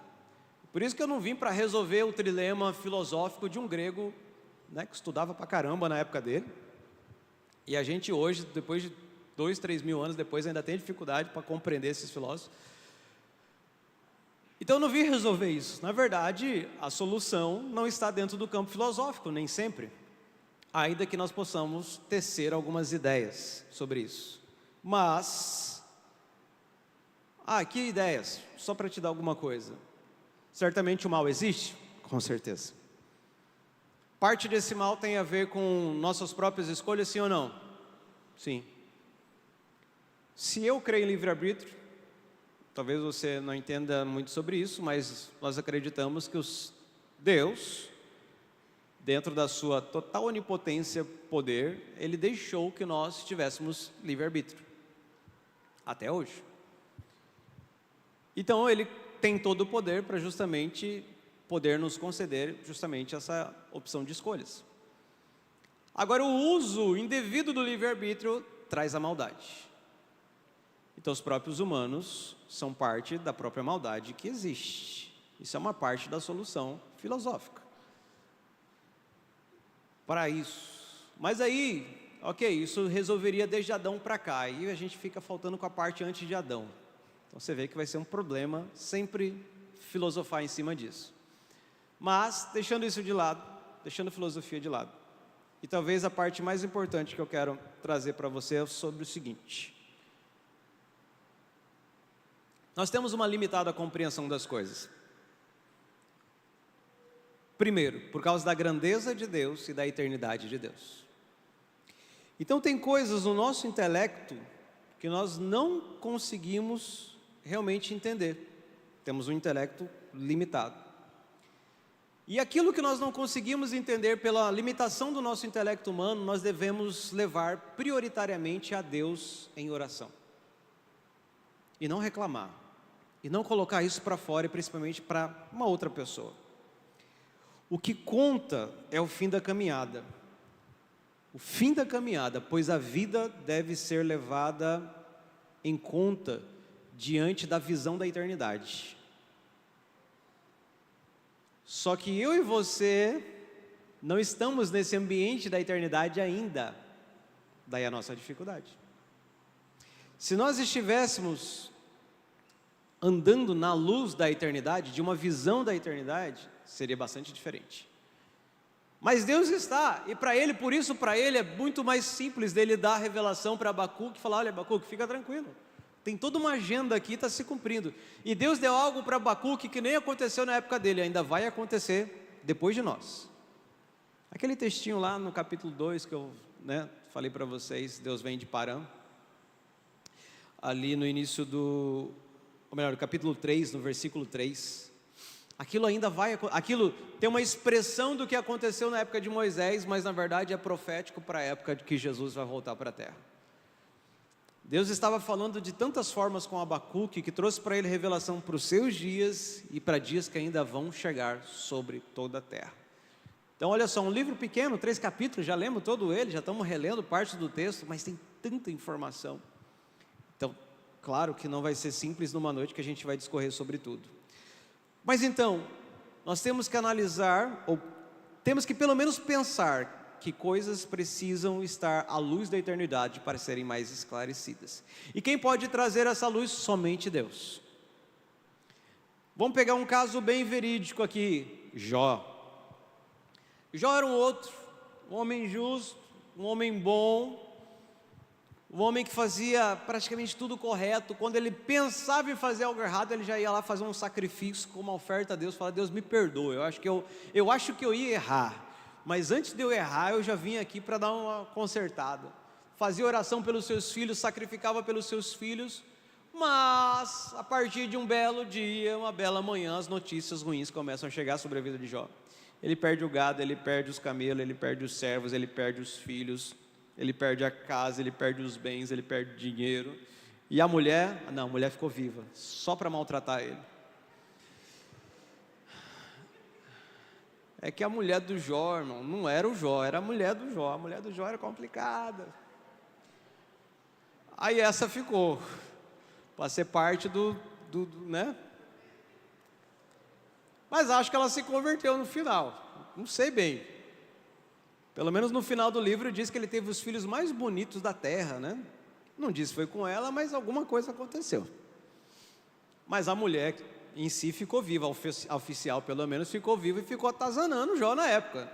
Por isso que eu não vim para resolver o trilema filosófico de um grego, né, que estudava pra caramba na época dele. E a gente hoje, depois de 2, 3 mil anos depois, ainda tem dificuldade para compreender esses filósofos. Então eu não vim resolver isso. Na verdade, a solução não está dentro do campo filosófico, nem sempre. Ainda que nós possamos tecer algumas ideias sobre isso. Mas, que ideias? Só para te dar alguma coisa. Certamente o mal existe? Com certeza. Parte desse mal tem a ver com nossas próprias escolhas, sim ou não? Sim. Se eu creio em livre-arbítrio, talvez você não entenda muito sobre isso, mas nós acreditamos que Deus, dentro da sua total onipotência, poder, Ele deixou que nós tivéssemos livre-arbítrio. Até hoje. Então Ele tem todo o poder para justamente poder nos conceder justamente essa opção de escolhas. Agora, o uso indevido do livre-arbítrio traz a maldade. Então os próprios humanos são parte da própria maldade que existe. Isso é uma parte da solução filosófica para isso. Mas aí, ok, isso resolveria desde Adão para cá, e a gente fica faltando com a parte antes de Adão. Então você vê que vai ser um problema sempre filosofar em cima disso. Mas, deixando isso de lado, deixando a filosofia de lado, e talvez a parte mais importante que eu quero trazer para você é sobre o seguinte: nós temos uma limitada compreensão das coisas. Primeiro, por causa da grandeza de Deus e da eternidade de Deus. Então tem coisas no nosso intelecto que nós não conseguimos realmente entender. Temos um intelecto limitado. E aquilo que nós não conseguimos entender pela limitação do nosso intelecto humano, nós devemos levar prioritariamente a Deus em oração. E não reclamar. E não colocar isso para fora, e principalmente para uma outra pessoa. O que conta é o fim da caminhada. O fim da caminhada, pois a vida deve ser levada em conta diante da visão da eternidade. Só que eu e você não estamos nesse ambiente da eternidade ainda. Daí a nossa dificuldade. Se nós estivéssemos andando na luz da eternidade, de uma visão da eternidade, seria bastante diferente. Mas Deus está, e para Ele, por isso para Ele é muito mais simples dele dar a revelação para Abacuque e falar: olha, Abacuque, fica tranquilo. Tem toda uma agenda aqui, está se cumprindo. E Deus deu algo para Abacuque que nem aconteceu na época dele, ainda vai acontecer depois de nós. Aquele textinho lá no capítulo 2 que eu falei para vocês, Deus vem de Parã. Ali no início no capítulo 3, no versículo 3. Aquilo tem uma expressão do que aconteceu na época de Moisés, mas na verdade é profético para a época de que Jesus vai voltar para a terra. Deus estava falando de tantas formas com Abacuque, que trouxe para ele revelação para os seus dias e para dias que ainda vão chegar sobre toda a terra. Então olha só, um livro pequeno, 3 capítulos, já lemos todo ele, já estamos relendo parte do texto, mas tem tanta informação. Então, claro que não vai ser simples numa noite que a gente vai discorrer sobre tudo. Mas então, nós temos que analisar, ou temos que pelo menos pensar, que coisas precisam estar à luz da eternidade para serem mais esclarecidas. E quem pode trazer essa luz? Somente Deus. Vamos pegar um caso bem verídico aqui, Jó. Jó era um homem justo, um homem bom, um homem que fazia praticamente tudo correto. Quando ele pensava em fazer algo errado, ele já ia lá fazer um sacrifício com uma oferta a Deus, falar: Deus, me perdoa, eu acho que eu ia errar. Mas antes de eu errar, eu já vim aqui para dar uma consertada. Fazia oração pelos seus filhos, sacrificava pelos seus filhos. Mas, a partir de um belo dia, uma bela manhã, as notícias ruins começam a chegar sobre a vida de Jó. Ele perde o gado, ele perde os camelos, ele perde os servos, ele perde os filhos, ele perde a casa, ele perde os bens, ele perde dinheiro. E a mulher ficou viva, só para maltratar ele. É que a mulher do Jó, irmão, não era o Jó, era a mulher do Jó. A mulher do Jó era complicada. Aí essa ficou, para ser parte né? Mas acho que ela se converteu no final, não sei bem. Pelo menos no final do livro diz que ele teve os filhos mais bonitos da terra, né? Não diz que foi com ela, mas alguma coisa aconteceu. Mas a mulher em si ficou viva, a oficial pelo menos ficou viva e ficou atazanando Jó na época.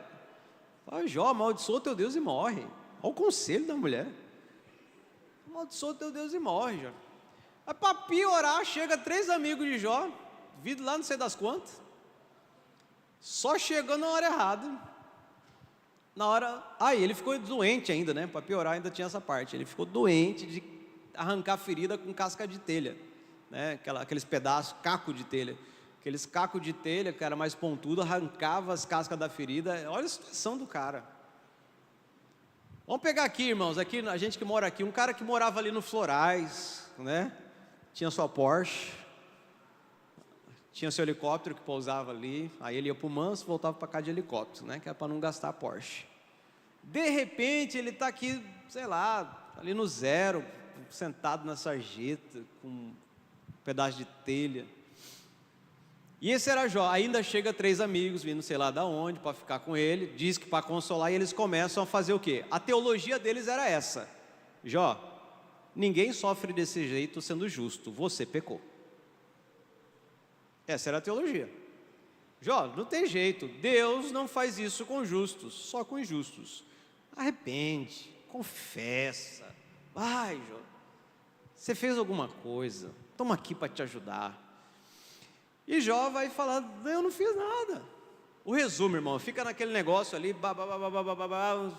Fala: Jó, amaldiçoa teu Deus e morre. Olha o conselho da mulher. Amaldiçoa teu Deus e morre, Jó. Aí para piorar, chega 3 amigos de Jó, vindo lá não sei das quantas, só chegou na hora errada. Ele ficou doente ainda, né? Para piorar, ainda tinha essa parte. Ele ficou doente de arrancar ferida com casca de telha, né? Aqueles pedaços, caco de telha. Aqueles cacos de telha, que era mais pontudo, arrancava as cascas da ferida. Olha a situação do cara. Vamos pegar aqui, irmãos, aqui, a gente que mora aqui, um cara que morava ali no Florais, né? Tinha sua Porsche, tinha seu helicóptero que pousava ali. Aí ele ia para o Manso, voltava para cá de helicóptero, né? Que é para não gastar a Porsche. De repente ele está aqui, sei lá, ali no zero, sentado na sarjeta, com um pedaço de telha. E esse era Jó. Ainda chega 3 amigos, vindo sei lá da onde, para ficar com ele, diz que para consolar, e eles começam a fazer o quê? A teologia deles era essa: Jó, ninguém sofre desse jeito sendo justo, você pecou. Essa era a teologia. Jó, não tem jeito, Deus não faz isso com justos, só com injustos. Arrepende, confessa, vai, Jó, você fez alguma coisa, estamos aqui para te ajudar. E Jó vai falar: eu não fiz nada. O resumo, irmão, fica naquele negócio ali,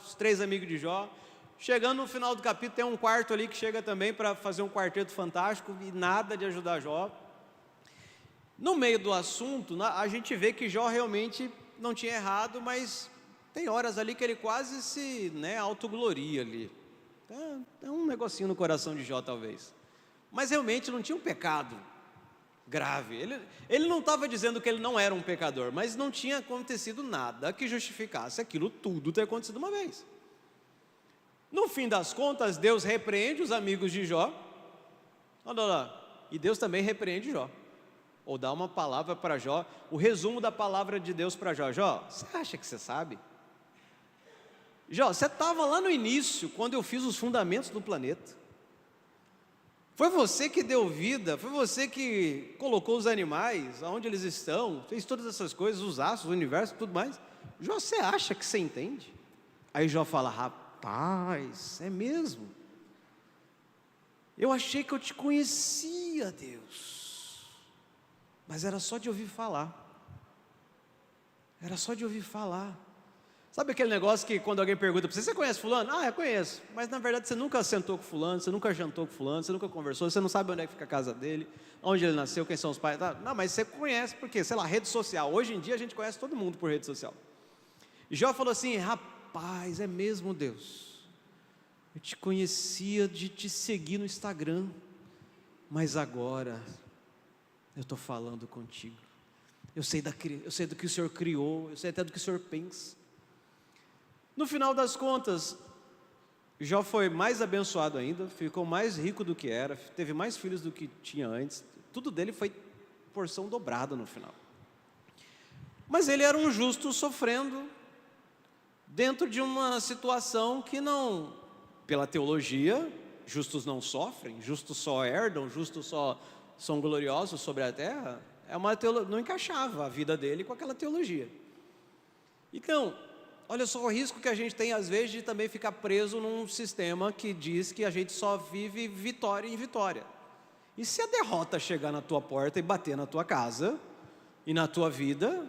os 3 amigos de Jó. Chegando no final do capítulo, tem um quarto ali que chega também para fazer um quarteto fantástico, e nada de ajudar Jó. No meio do assunto, a gente vê que Jó realmente não tinha errado, mas tem horas ali que ele quase se autogloria ali. É um negocinho no coração de Jó talvez. Mas realmente não tinha um pecado grave. Ele não estava dizendo que ele não era um pecador, mas não tinha acontecido nada que justificasse aquilo tudo ter acontecido uma vez. No fim das contas, Deus repreende os amigos de Jó. Olha lá, e Deus também repreende Jó. Ou dá uma palavra para Jó, o resumo da palavra de Deus para Jó. Jó, você acha que você sabe? Jó, você estava lá no início, quando eu fiz os fundamentos do planeta. Foi você que deu vida, foi você que colocou os animais, aonde eles estão, fez todas essas coisas, os astros, o universo, tudo mais. Jó, você acha que você entende? Aí Jó fala, rapaz, é mesmo? Eu achei que eu te conhecia, Deus, mas era só de ouvir falar. Era só de ouvir falar. Sabe aquele negócio que quando alguém pergunta para você, você conhece fulano? Eu conheço, mas na verdade você nunca sentou com fulano, você nunca jantou com fulano, você nunca conversou, você não sabe onde é que fica a casa dele, onde ele nasceu, quem são os pais. Não, mas você conhece porque, sei lá, rede social. Hoje em dia a gente conhece todo mundo por rede social. E Jó falou assim, rapaz, é mesmo, Deus, eu te conhecia de te seguir no Instagram, mas agora eu estou falando contigo. Eu sei do que o Senhor criou, eu sei até do que o Senhor pensa. No final das contas, Jó foi mais abençoado ainda, ficou mais rico do que era, teve mais filhos do que tinha antes, tudo dele foi porção dobrada no final. Mas ele era um justo sofrendo dentro de uma situação que não, pela teologia, justos não sofrem, justos só herdam, justos só são gloriosos sobre a terra, não encaixava a vida dele com aquela teologia. Então, olha só o risco que a gente tem às vezes de também ficar preso num sistema que diz que a gente só vive vitória em vitória. E se a derrota chegar na tua porta e bater na tua casa e na tua vida,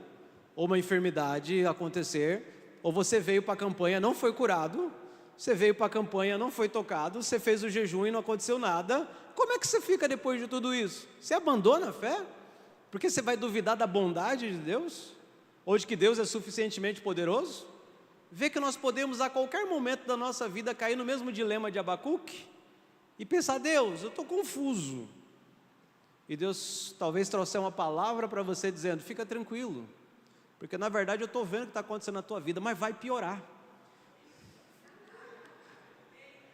ou uma enfermidade acontecer, ou você veio para a campanha, não foi curado, você veio para a campanha, não foi tocado, você fez o jejum e não aconteceu nada, como é que você fica depois de tudo isso? Você abandona a fé? Porque você vai duvidar da bondade de Deus? Ou de que Deus é suficientemente poderoso? Vê que nós podemos a qualquer momento da nossa vida cair no mesmo dilema de Abacuque e pensar, Deus, eu estou confuso. E Deus talvez trouxer uma palavra para você dizendo, fica tranquilo, porque na verdade eu estou vendo o que está acontecendo na tua vida, mas vai piorar.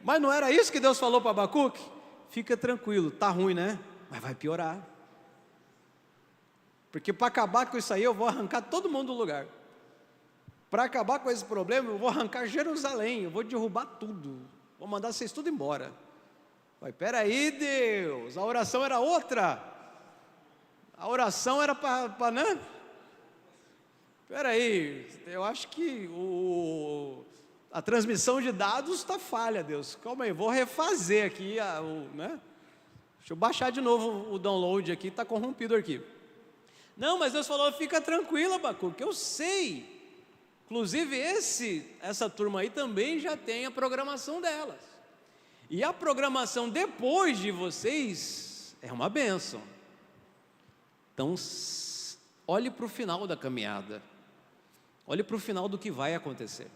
Mas não era isso que Deus falou para Abacuque? Fica tranquilo, está ruim, né? Mas vai piorar. Porque para acabar com isso aí eu vou arrancar todo mundo do lugar. Para acabar com esse problema, eu vou arrancar Jerusalém, eu vou derrubar tudo, vou mandar vocês tudo embora. Mas peraí, Deus, a oração era outra, a oração era para, né? Peraí, eu acho que a transmissão de dados está falha, Deus, calma aí, vou refazer aqui, né? Deixa eu baixar de novo o download aqui, está corrompido o arquivo. Não, mas Deus falou, fica tranquila, Abacuque, eu sei. Inclusive essa turma aí também já tem a programação delas. E a programação depois de vocês é uma bênção. Então, olhe para o final da caminhada. Olhe para o final do que vai acontecer.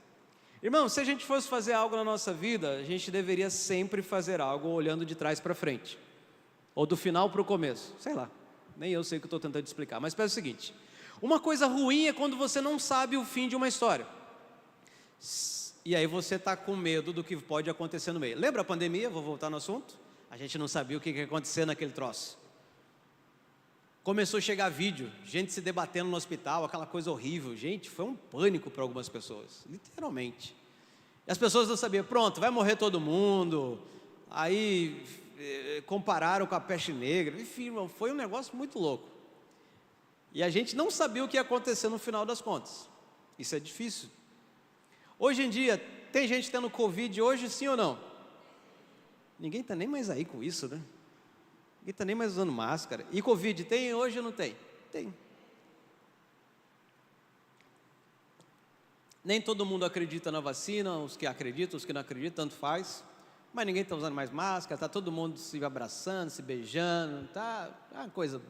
Irmão, se a gente fosse fazer algo na nossa vida, a gente deveria sempre fazer algo olhando de trás para frente. Ou do final para o começo. Sei lá, nem eu sei o que eu estou tentando explicar. Mas pensa o seguinte. Uma coisa ruim é quando você não sabe o fim de uma história. E aí você está com medo do que pode acontecer no meio. Lembra a pandemia? Vou voltar no assunto. A gente não sabia o que ia acontecer naquele troço. Começou a chegar vídeo, gente se debatendo no hospital, aquela coisa horrível. Gente, foi um pânico para algumas pessoas, literalmente. E as pessoas não sabiam, pronto, vai morrer todo mundo. Aí compararam com a peste negra. Enfim, irmão, foi um negócio muito louco. E a gente não sabia o que ia acontecer no final das contas. Isso é difícil. Hoje em dia, tem gente tendo Covid hoje, sim ou não? Ninguém está nem mais aí com isso, né? Ninguém está nem mais usando máscara. E Covid tem hoje ou não tem? Tem. Nem todo mundo acredita na vacina, os que acreditam, os que não acreditam, tanto faz. Mas ninguém está usando mais máscara, está todo mundo se abraçando, se beijando, tá uma coisa...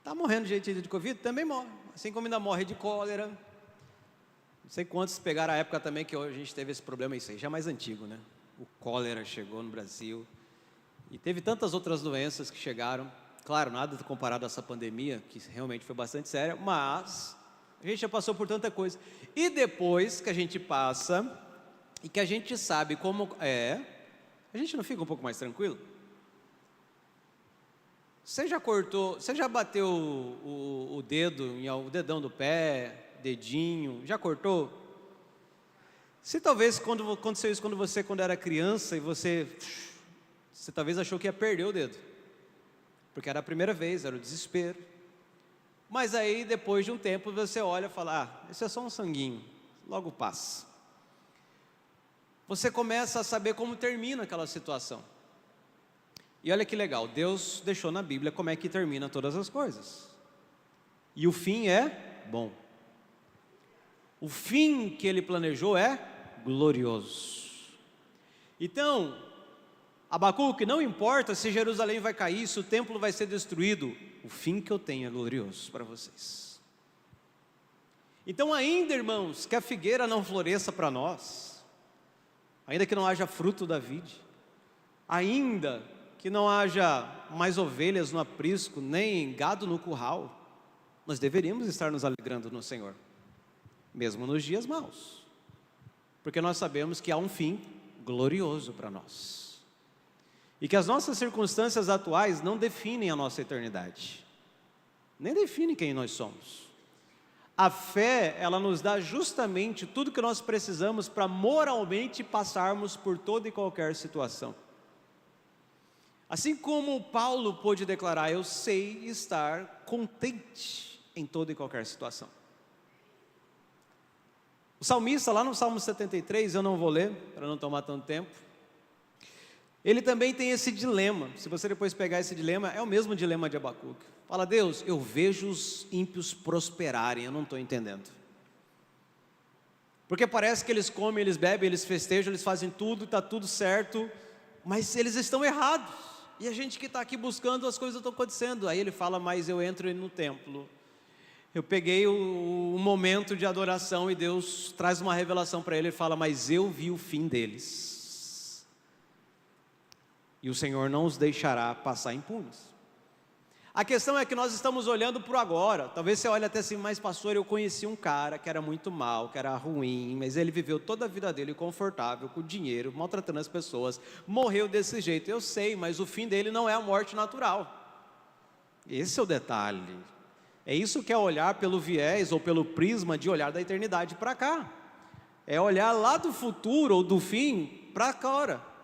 Está morrendo de gente de Covid? Também morre. Assim como ainda morre de cólera. Não sei quantos pegaram a época também que a gente teve esse problema, isso aí já é mais antigo, né? O cólera chegou no Brasil. E teve tantas outras doenças que chegaram. Claro, nada comparado a essa pandemia, que realmente foi bastante séria, mas a gente já passou por tanta coisa. E depois que a gente passa, e que a gente sabe como é, a gente não fica um pouco mais tranquilo? Você já bateu o dedo, o dedão do pé, dedinho, já cortou? Se talvez quando aconteceu isso quando era criança e você talvez achou que ia perder o dedo, porque era a primeira vez, era o desespero. Mas aí depois de um tempo você olha e fala, isso é só um sanguinho, logo passa. Você começa a saber como termina aquela situação. E olha que legal, Deus deixou na Bíblia como é que termina todas as coisas. E o fim é bom. O fim que Ele planejou é glorioso. Então, Abacuque, não importa se Jerusalém vai cair, se o templo vai ser destruído, o fim que eu tenho é glorioso para vocês. Então ainda, irmãos, que a figueira não floresça para nós, ainda que não haja fruto da vide, ainda que não haja mais ovelhas no aprisco, nem gado no curral, nós deveríamos estar nos alegrando no Senhor, mesmo nos dias maus, porque nós sabemos que há um fim glorioso para nós. E que as nossas circunstâncias atuais não definem a nossa eternidade, nem definem quem nós somos. A fé, ela nos dá justamente tudo que nós precisamos para moralmente passarmos por toda e qualquer situação. Assim como Paulo pôde declarar, eu sei estar contente em toda e qualquer situação. O salmista, lá no Salmo 73, eu não vou ler, para não tomar tanto tempo, ele também tem esse dilema. Se você depois pegar esse dilema, é o mesmo dilema de Abacuque. Fala, Deus, eu vejo os ímpios prosperarem, eu não estou entendendo. Porque parece que eles comem, eles bebem, eles festejam, eles fazem tudo, está tudo certo, mas eles estão errados. E a gente que está aqui buscando, as coisas estão acontecendo. Aí ele fala, mas eu entro no templo. Eu peguei o momento de adoração e Deus traz uma revelação para ele e fala, mas eu vi o fim deles. E o Senhor não os deixará passar impunes. A questão é que nós estamos olhando para o agora. Talvez você olhe até assim, mas pastor, eu conheci um cara que era muito mal, que era ruim, mas ele viveu toda a vida dele confortável, com dinheiro, maltratando as pessoas, morreu desse jeito. Eu sei, mas o fim dele não é a morte natural. Esse é o detalhe. É isso que é olhar pelo viés ou pelo prisma de olhar da eternidade para cá. É olhar lá do futuro ou do fim para agora.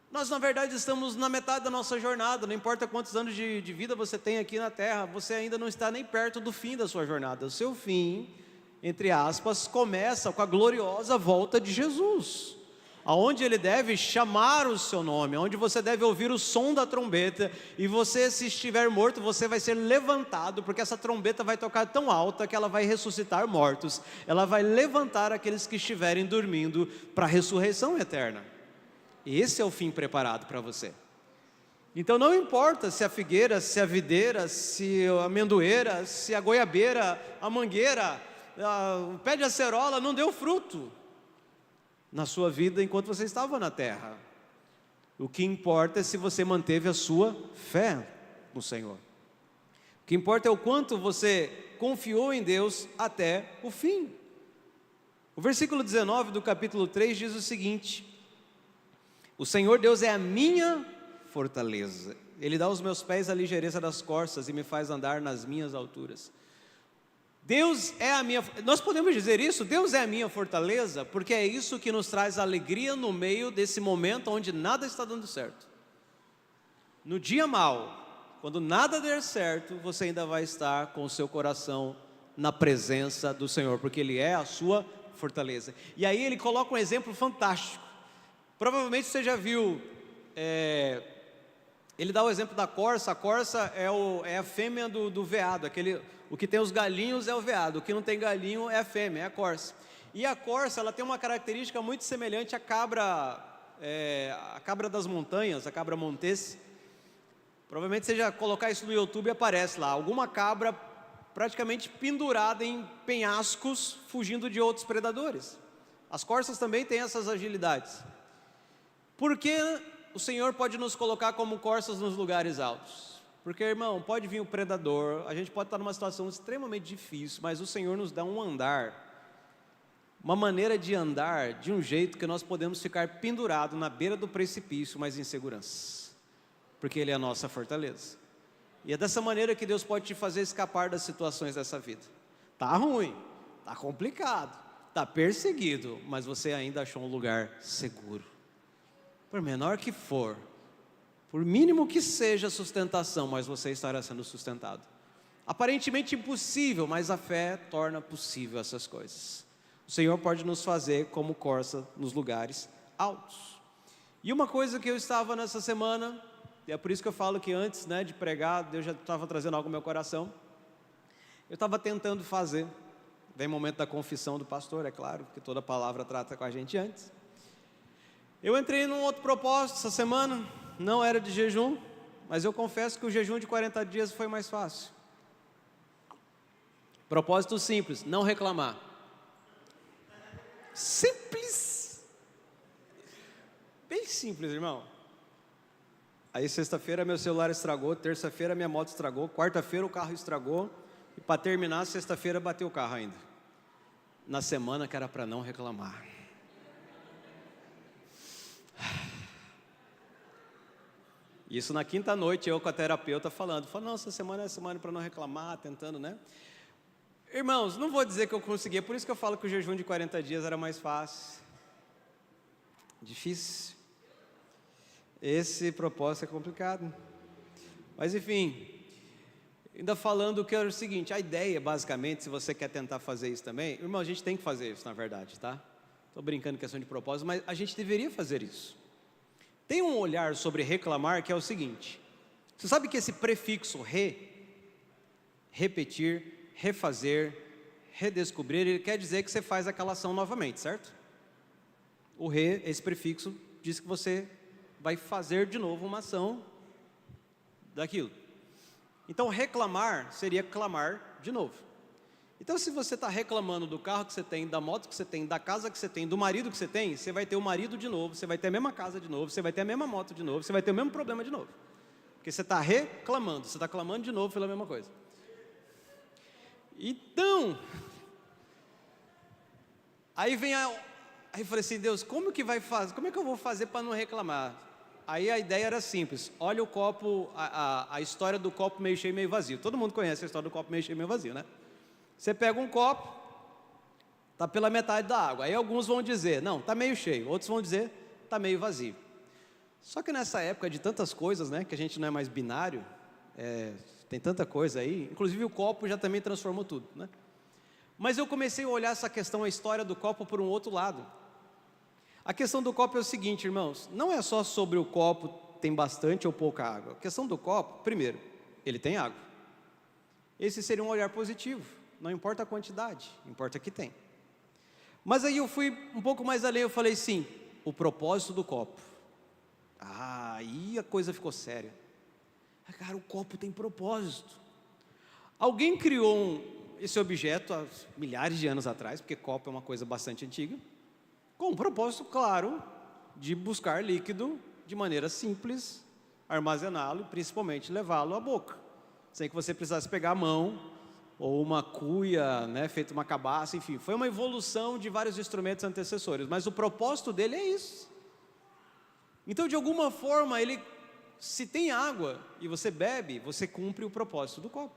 Nós, na verdade, estamos na metade da nossa jornada. Não importa quantos anos de vida você tem aqui na terra, você ainda não está nem perto do fim da sua jornada. O seu fim, entre aspas, começa com a gloriosa volta de Jesus, aonde Ele deve chamar o seu nome, onde você deve ouvir o som da trombeta, e você, se estiver morto, você vai ser levantado, porque essa trombeta vai tocar tão alta que ela vai ressuscitar mortos, ela vai levantar aqueles que estiverem dormindo para a ressurreição eterna. Esse é o fim preparado para você. Então não importa se a figueira, se a videira, se a amendoeira, se a goiabeira, a mangueira, o pé de acerola não deu fruto na sua vida enquanto você estava na terra. O que importa é se você manteve a sua fé no Senhor. O que importa é o quanto você confiou em Deus até o fim. O versículo 19 do capítulo 3 diz o seguinte: o Senhor Deus é a minha fortaleza, Ele dá aos meus pés a ligeireza das corças e me faz andar nas minhas alturas. Deus é a minha, nós podemos dizer isso, Deus é a minha fortaleza, porque é isso que nos traz alegria no meio desse momento onde nada está dando certo. No dia mau, quando nada der certo, você ainda vai estar com o seu coração na presença do Senhor, porque Ele é a sua fortaleza. E aí ele coloca um exemplo fantástico. Provavelmente você já viu, ele dá o exemplo da corça. A corça é a fêmea do veado, o que tem os galinhos é o veado, o que não tem galinho é a fêmea, é a corça. E a corça, ela tem uma característica muito semelhante à cabra das montanhas, a cabra montese. Provavelmente você já colocar isso no YouTube e aparece lá, alguma cabra praticamente pendurada em penhascos, fugindo de outros predadores. As corças também têm essas agilidades. Por que o Senhor pode nos colocar como corças nos lugares altos? Porque, irmão, pode vir o predador, a gente pode estar numa situação extremamente difícil, mas o Senhor nos dá um andar, uma maneira de andar de um jeito que nós podemos ficar pendurados na beira do precipício, mas em segurança, porque Ele é a nossa fortaleza. E é dessa maneira que Deus pode te fazer escapar das situações dessa vida. Tá ruim, tá complicado, tá perseguido, mas você ainda achou um lugar seguro. Por menor que for, por mínimo que seja a sustentação, mas você estará sendo sustentado. Aparentemente impossível, mas a fé torna possível essas coisas. O Senhor pode nos fazer como corça nos lugares altos. E uma coisa que eu estava nessa semana, e é por isso que eu falo que antes, de pregar, Deus já estava trazendo algo no meu coração. Eu estava tentando fazer, vem o momento da confissão do pastor, é claro, que toda palavra trata com a gente antes. Eu entrei num outro propósito essa semana, não era de jejum, mas eu confesso que o jejum de 40 dias foi mais fácil. Propósito simples, não reclamar. Simples. Bem simples, irmão. Aí sexta-feira meu celular estragou, terça-feira minha moto estragou, quarta-feira o carro estragou, e para terminar, sexta-feira bateu o carro ainda. Na semana que era para não reclamar. Isso na quinta noite, eu com a terapeuta falando, não, essa semana é semana para não reclamar, tentando, Irmãos, não vou dizer que eu conseguia, por isso que eu falo que o jejum de 40 dias era mais fácil. Difícil. Esse propósito é complicado. Mas enfim, ainda falando que era o seguinte, a ideia basicamente, se você quer tentar fazer isso também, irmão, a gente tem que fazer isso na verdade, tá? Estou brincando com questão de propósito, mas a gente deveria fazer isso. Tem um olhar sobre reclamar que é o seguinte, você sabe que esse prefixo repetir, refazer, redescobrir, ele quer dizer que você faz aquela ação novamente, certo? O esse prefixo diz que você vai fazer de novo uma ação daquilo. Então reclamar seria clamar de novo. Então se você está reclamando do carro que você tem, da moto que você tem, da casa que você tem, do marido que você vai ter o marido de novo, você vai ter a mesma casa de novo, você vai ter a mesma moto de novo, você vai ter o mesmo problema de novo. Porque você está reclamando, você está clamando de novo pela mesma coisa. Então, aí eu falei assim, Deus, como que vai fazer? Como é que eu vou fazer para não reclamar? Aí a ideia era simples, olha o copo, a história do copo meio cheio, meio vazio. Todo mundo conhece a história do copo meio cheio, meio vazio, né? Você pega um copo, está pela metade da água. Aí alguns vão dizer, não, está meio cheio. Outros vão dizer, está meio vazio. Só que nessa época de tantas coisas, que a gente não é mais binário, tem tanta coisa aí, inclusive o copo já também transformou tudo, Mas eu comecei a olhar essa questão, a história do copo por um outro lado. A questão do copo é o seguinte, irmãos, não é só sobre o copo tem bastante ou pouca água. A questão do copo, primeiro, ele tem água. Esse seria um olhar positivo, não importa a quantidade, importa que tem. Mas aí eu fui um pouco mais além, eu falei sim, o propósito do copo. Aí a coisa ficou séria. Cara, o copo tem propósito. Alguém criou esse objeto há milhares de anos atrás, porque copo é uma coisa bastante antiga, com um propósito claro de buscar líquido de maneira simples, armazená-lo e principalmente levá-lo à boca, sem que você precisasse pegar a mão ou uma cuia, feita uma cabaça, enfim, foi uma evolução de vários instrumentos antecessores, mas o propósito dele é isso. Então, de alguma forma, se tem água e você bebe, você cumpre o propósito do copo.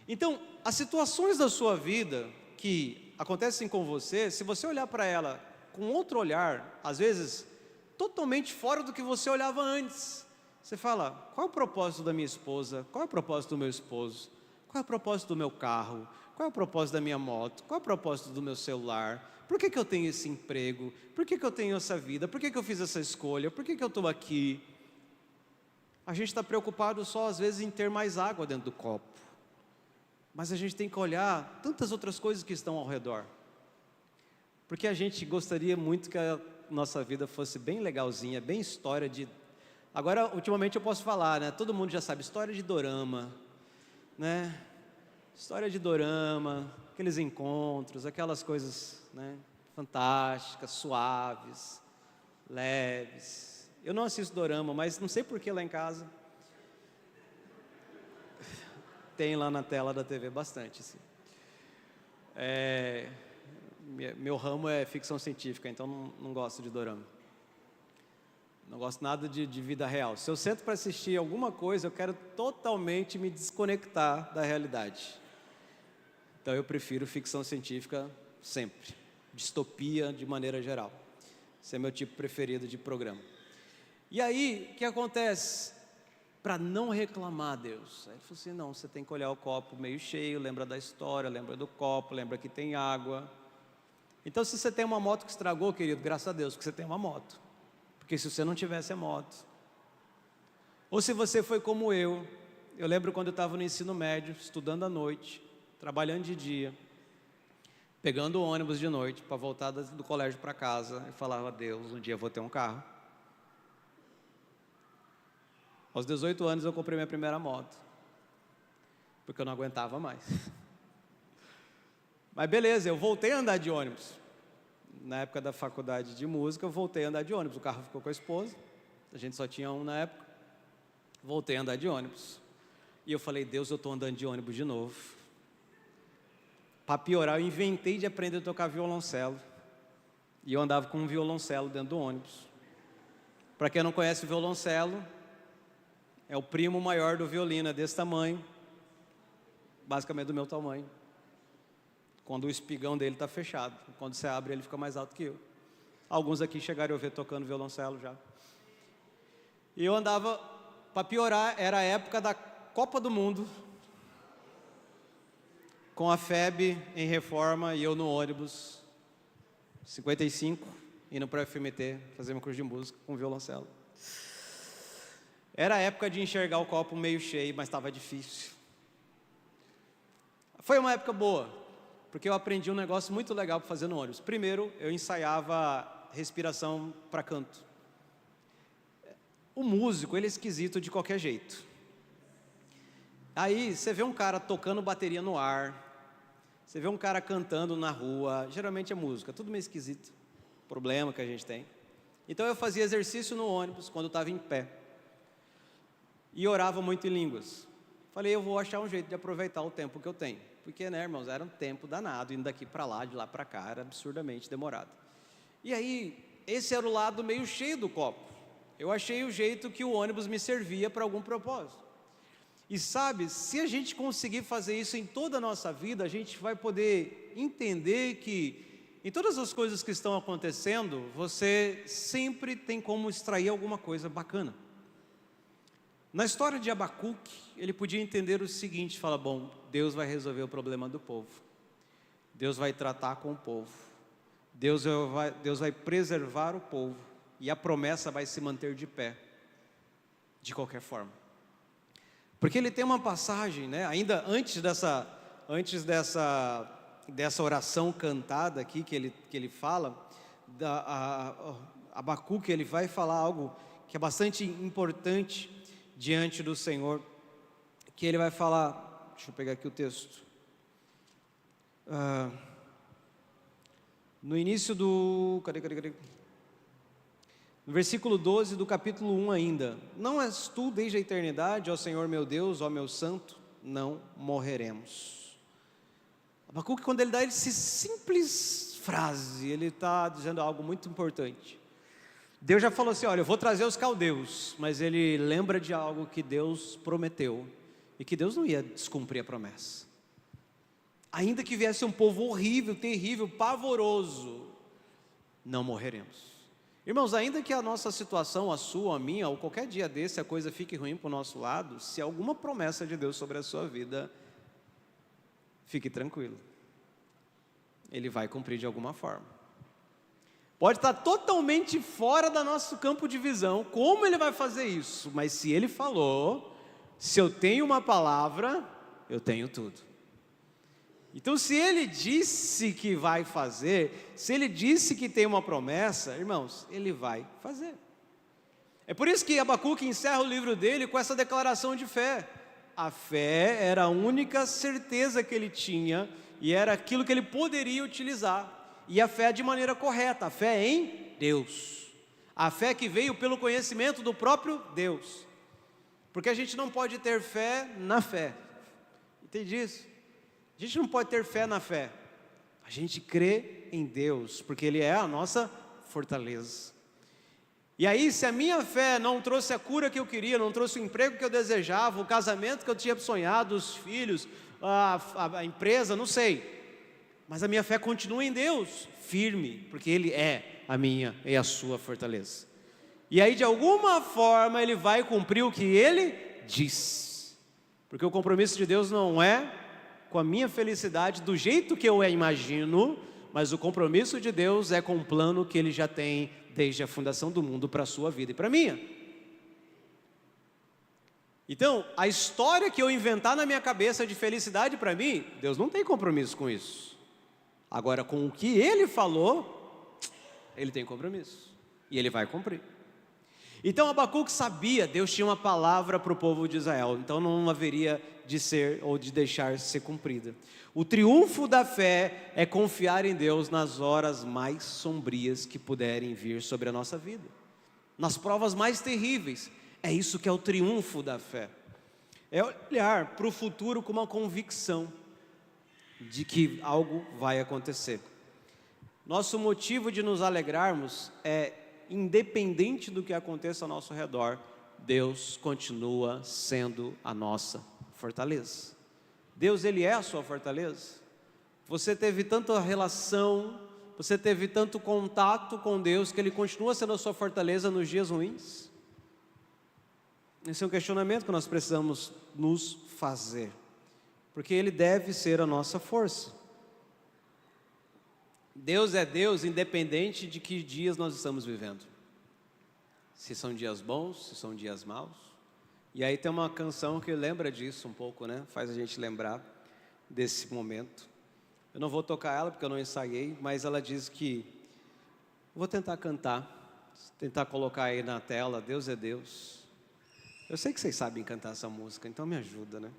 Então, as situações da sua vida que acontecem com você, se você olhar para ela com outro olhar, às vezes totalmente fora do que você olhava antes, você fala, qual é o propósito da minha esposa? Qual é o propósito do meu esposo? Qual é o propósito do meu carro? Qual é o propósito da minha moto? Qual é o propósito do meu celular? Por que eu tenho esse emprego? Por que eu tenho essa vida? Por que eu fiz essa escolha? Por que eu estou aqui? A gente está preocupado só às vezes em ter mais água dentro do copo, mas a gente tem que olhar tantas outras coisas que estão ao redor, porque a gente gostaria muito que a nossa vida fosse bem legalzinha, bem história de Agora, ultimamente eu posso falar, né? Todo mundo já sabe, história de dorama, né? História de dorama, aqueles encontros, aquelas coisas, né? Fantásticas, suaves, leves. Eu não assisto dorama, mas não sei por que lá em casa tem lá na tela da TV bastante, assim. Meu ramo é ficção científica, então não gosto de dorama. Não gosto nada de vida real. Se eu sento para assistir alguma coisa, eu quero totalmente me desconectar da realidade. Então eu prefiro ficção científica sempre. Distopia de maneira geral. Esse é meu tipo preferido de programa. E aí, o que acontece? Para não reclamar a Deus. Aí ele falou assim, não, você tem que olhar o copo meio cheio, lembra da história, lembra do copo, lembra que tem água. Então se você tem uma moto que estragou, querido, graças a Deus que você tem uma moto. Porque se você não tivesse a moto. Ou se você foi como eu lembro quando eu estava no ensino médio, estudando à noite, trabalhando de dia, pegando o ônibus de noite para voltar do colégio para casa, e falava, Deus, um dia eu vou ter um carro. Aos 18 anos eu comprei minha primeira moto, porque eu não aguentava mais. Mas beleza, eu voltei a andar de ônibus. Na época da faculdade de música, eu voltei a andar de ônibus. O carro ficou com a esposa, a gente só tinha um na época. Voltei a andar de ônibus. E eu falei, Deus, eu estou andando de ônibus de novo. Para piorar, eu inventei de aprender a tocar violoncelo. E eu andava com um violoncelo dentro do ônibus. Para quem não conhece o violoncelo, é o primo maior do violino, é desse tamanho. Basicamente do meu tamanho. Quando o espigão dele está fechado. Quando você abre, ele fica mais alto que eu. Alguns aqui chegaram a ver tocando violoncelo já. E eu andava, para piorar, era a época da Copa do Mundo, com a FEB em reforma e eu no ônibus, 55, indo para o FMT, fazer meu curso de música com violoncelo. Era a época de enxergar o copo meio cheio, mas estava difícil. Foi uma época boa, porque eu aprendi um negócio muito legal para fazer no ônibus. Primeiro, eu ensaiava respiração para canto. O músico, ele é esquisito de qualquer jeito. Aí, você vê um cara tocando bateria no ar, você vê um cara cantando na rua, geralmente é música, tudo meio esquisito, problema que a gente tem. Então eu fazia exercício no ônibus, quando eu estava em pé, e orava muito em línguas. Falei, eu vou achar um jeito de aproveitar o tempo que eu tenho. Porque, né, irmãos, era um tempo danado, indo daqui para lá, de lá para cá, era absurdamente demorado. E aí, esse era o lado meio cheio do copo. Eu achei o jeito que o ônibus me servia para algum propósito. E sabe, se a gente conseguir fazer isso em toda a nossa vida, a gente vai poder entender que em todas as coisas que estão acontecendo, você sempre tem como extrair alguma coisa bacana. Na história de Abacuque, ele podia entender o seguinte, fala, bom, Deus vai resolver o problema do povo. Deus vai tratar com o povo. Deus vai preservar o povo. E a promessa vai se manter de pé, de qualquer forma. Porque ele tem uma passagem, né, ainda antes dessa oração cantada aqui, que ele fala, Abacuque, ele vai falar algo que é bastante importante diante do Senhor, que ele vai falar, deixa eu pegar aqui o texto, no início do, cadê? No versículo 12 do capítulo 1 ainda, não és tu desde a eternidade, ó Senhor meu Deus, ó meu santo, não morreremos. Abacuque, quando ele dá essa simples frase, ele está dizendo algo muito importante. Deus já falou assim, olha, eu vou trazer os caldeus, mas ele lembra de algo que Deus prometeu, e que Deus não ia descumprir a promessa. Ainda que viesse um povo horrível, terrível, pavoroso, não morreremos. Irmãos, ainda que a nossa situação, a sua, a minha, ou qualquer dia desse, a coisa fique ruim para o nosso lado, se alguma promessa de Deus sobre a sua vida, fique tranquilo. Ele vai cumprir de alguma forma. Pode estar totalmente fora do nosso campo de visão, como ele vai fazer isso? Mas se ele falou, se eu tenho uma palavra, eu tenho tudo. Então se ele disse que vai fazer, se ele disse que tem uma promessa, irmãos, ele vai fazer. É por isso que Abacuque encerra o livro dele com essa declaração de fé. A fé era a única certeza que ele tinha e era aquilo que ele poderia utilizar. E a fé de maneira correta, a fé em Deus. A fé que veio pelo conhecimento do próprio Deus. Porque a gente não pode ter fé na fé. Entende isso? A gente não pode ter fé na fé. A gente crê em Deus, porque Ele é a nossa fortaleza. E aí, se a minha fé não trouxe a cura que eu queria, não trouxe o emprego que eu desejava, o casamento que eu tinha sonhado, os filhos, a empresa, não sei. Mas a minha fé continua em Deus, firme, porque Ele é a minha e a sua fortaleza. E aí, de alguma forma, Ele vai cumprir o que Ele diz. Porque o compromisso de Deus não é com a minha felicidade do jeito que eu a imagino, mas o compromisso de Deus é com o plano que Ele já tem desde a fundação do mundo para a sua vida e para a minha. Então, a história que eu inventar na minha cabeça de felicidade para mim, Deus não tem compromisso com isso. Agora, com o que Ele falou, Ele tem compromisso. E Ele vai cumprir. Então, Abacuque sabia, Deus tinha uma palavra para o povo de Israel. Então, não haveria de ser ou de deixar ser cumprida. O triunfo da fé é confiar em Deus nas horas mais sombrias que puderem vir sobre a nossa vida. Nas provas mais terríveis. É isso que é o triunfo da fé. É olhar para o futuro com uma convicção de que algo vai acontecer. Nosso motivo de nos alegrarmos é, independente do que aconteça ao nosso redor, Deus continua sendo a nossa fortaleza. Deus, Ele é a sua fortaleza. Você teve tanta relação, você teve tanto contato com Deus, que Ele continua sendo a sua fortaleza nos dias ruins? Esse é um questionamento que nós precisamos nos fazer, porque Ele deve ser a nossa força. Deus é Deus independente de que dias nós estamos vivendo. Se são dias bons, se são dias maus. E aí tem uma canção que lembra disso um pouco, né? Faz a gente lembrar desse momento. Eu não vou tocar ela porque eu não ensaiei, mas ela diz que... Vou tentar cantar, tentar colocar aí na tela, Deus é Deus. Eu sei que vocês sabem cantar essa música, então me ajuda, né?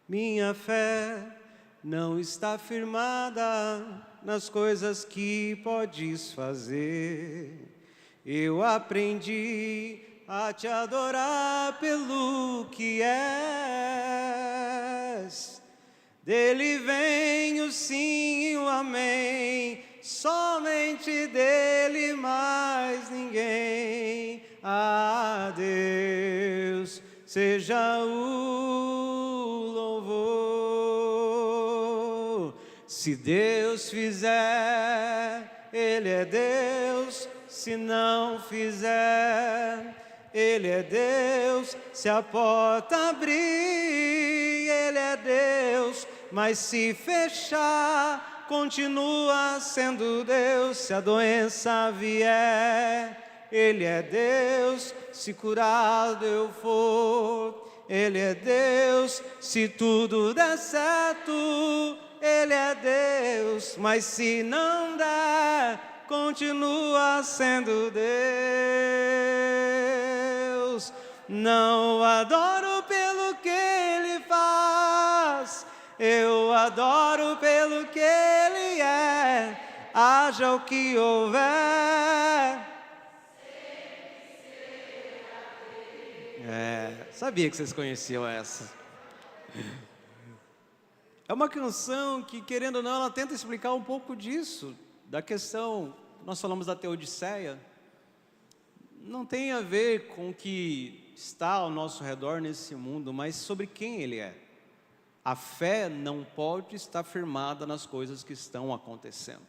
Minha fé não está firmada nas coisas que podes fazer. Eu aprendi a te adorar pelo que és. Dele vem o sim e o amém, somente dele mais ninguém. A Deus seja o louvor. Se Deus fizer, Ele é Deus. Se não fizer, Ele é Deus. Se a porta abrir, Ele é Deus. Mas se fechar, continua sendo Deus. Se a doença vier, Ele é Deus. Se curado eu for, Ele é Deus. Se tudo der certo, Ele é Deus. Mas se não der, continua sendo Deus. Não adoro pelo que Ele faz, eu adoro pelo que Ele é. Haja o que houver. Sabia que vocês conheciam essa. É uma canção que, querendo ou não, ela tenta explicar um pouco disso. Da questão, nós falamos da Teodiceia, não tem a ver com o que está ao nosso redor nesse mundo, mas sobre quem Ele é. A fé não pode estar firmada nas coisas que estão acontecendo.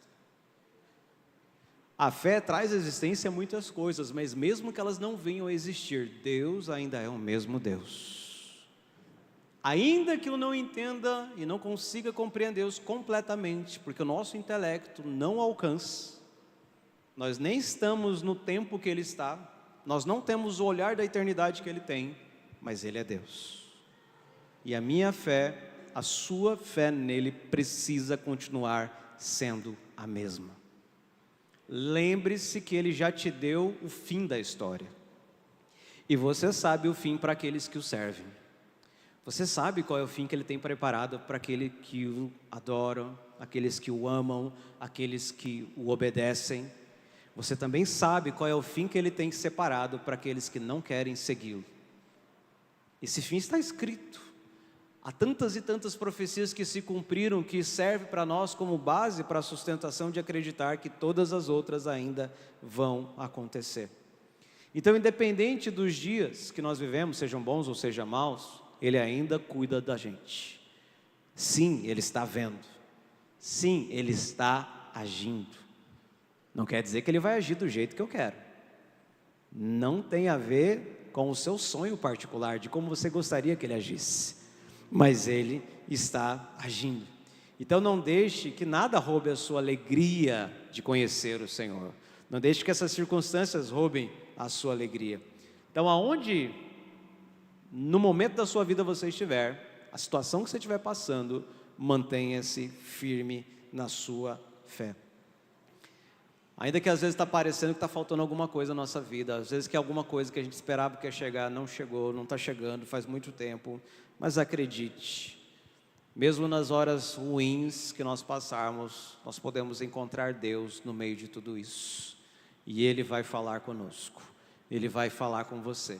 A fé traz à existência muitas coisas, mas mesmo que elas não venham a existir, Deus ainda é o mesmo Deus. Ainda que eu não entenda e não consiga compreender Deus completamente, porque o nosso intelecto não alcança, nós nem estamos no tempo que Ele está, nós não temos o olhar da eternidade que Ele tem, mas Ele é Deus. E a minha fé, a sua fé nele precisa continuar sendo a mesma. lembre-se que Ele já te deu o fim da história. E você sabe o fim para aqueles que o servem. Você sabe qual é o fim que Ele tem preparado para aqueles que o adoram, aqueles que o amam, aqueles que o obedecem. Você também sabe qual é o fim que Ele tem separado para aqueles que não querem segui-lo. Esse fim está escrito. Há tantas e tantas profecias que se cumpriram, que serve para nós como base para a sustentação de acreditar que todas as outras ainda vão acontecer. Então, independente dos dias que nós vivemos, sejam bons ou sejam maus, Ele ainda cuida da gente. Sim, Ele está vendo. Sim, Ele está agindo. Não quer dizer que Ele vai agir do jeito que eu quero. Não tem a ver com o seu sonho particular, de como você gostaria que Ele agisse. Mas Ele está agindo. Então não deixe que nada roube a sua alegria de conhecer o Senhor. Não deixe que essas circunstâncias roubem a sua alegria. Então aonde, no momento da sua vida você estiver, a situação que você estiver passando, mantenha-se firme na sua fé. Ainda que às vezes está parecendo que está faltando alguma coisa na nossa vida, às vezes que alguma coisa que a gente esperava que ia chegar, não chegou, não está chegando, faz muito tempo, mas acredite, mesmo nas horas ruins que nós passarmos, nós podemos encontrar Deus no meio de tudo isso, e Ele vai falar conosco, Ele vai falar com você,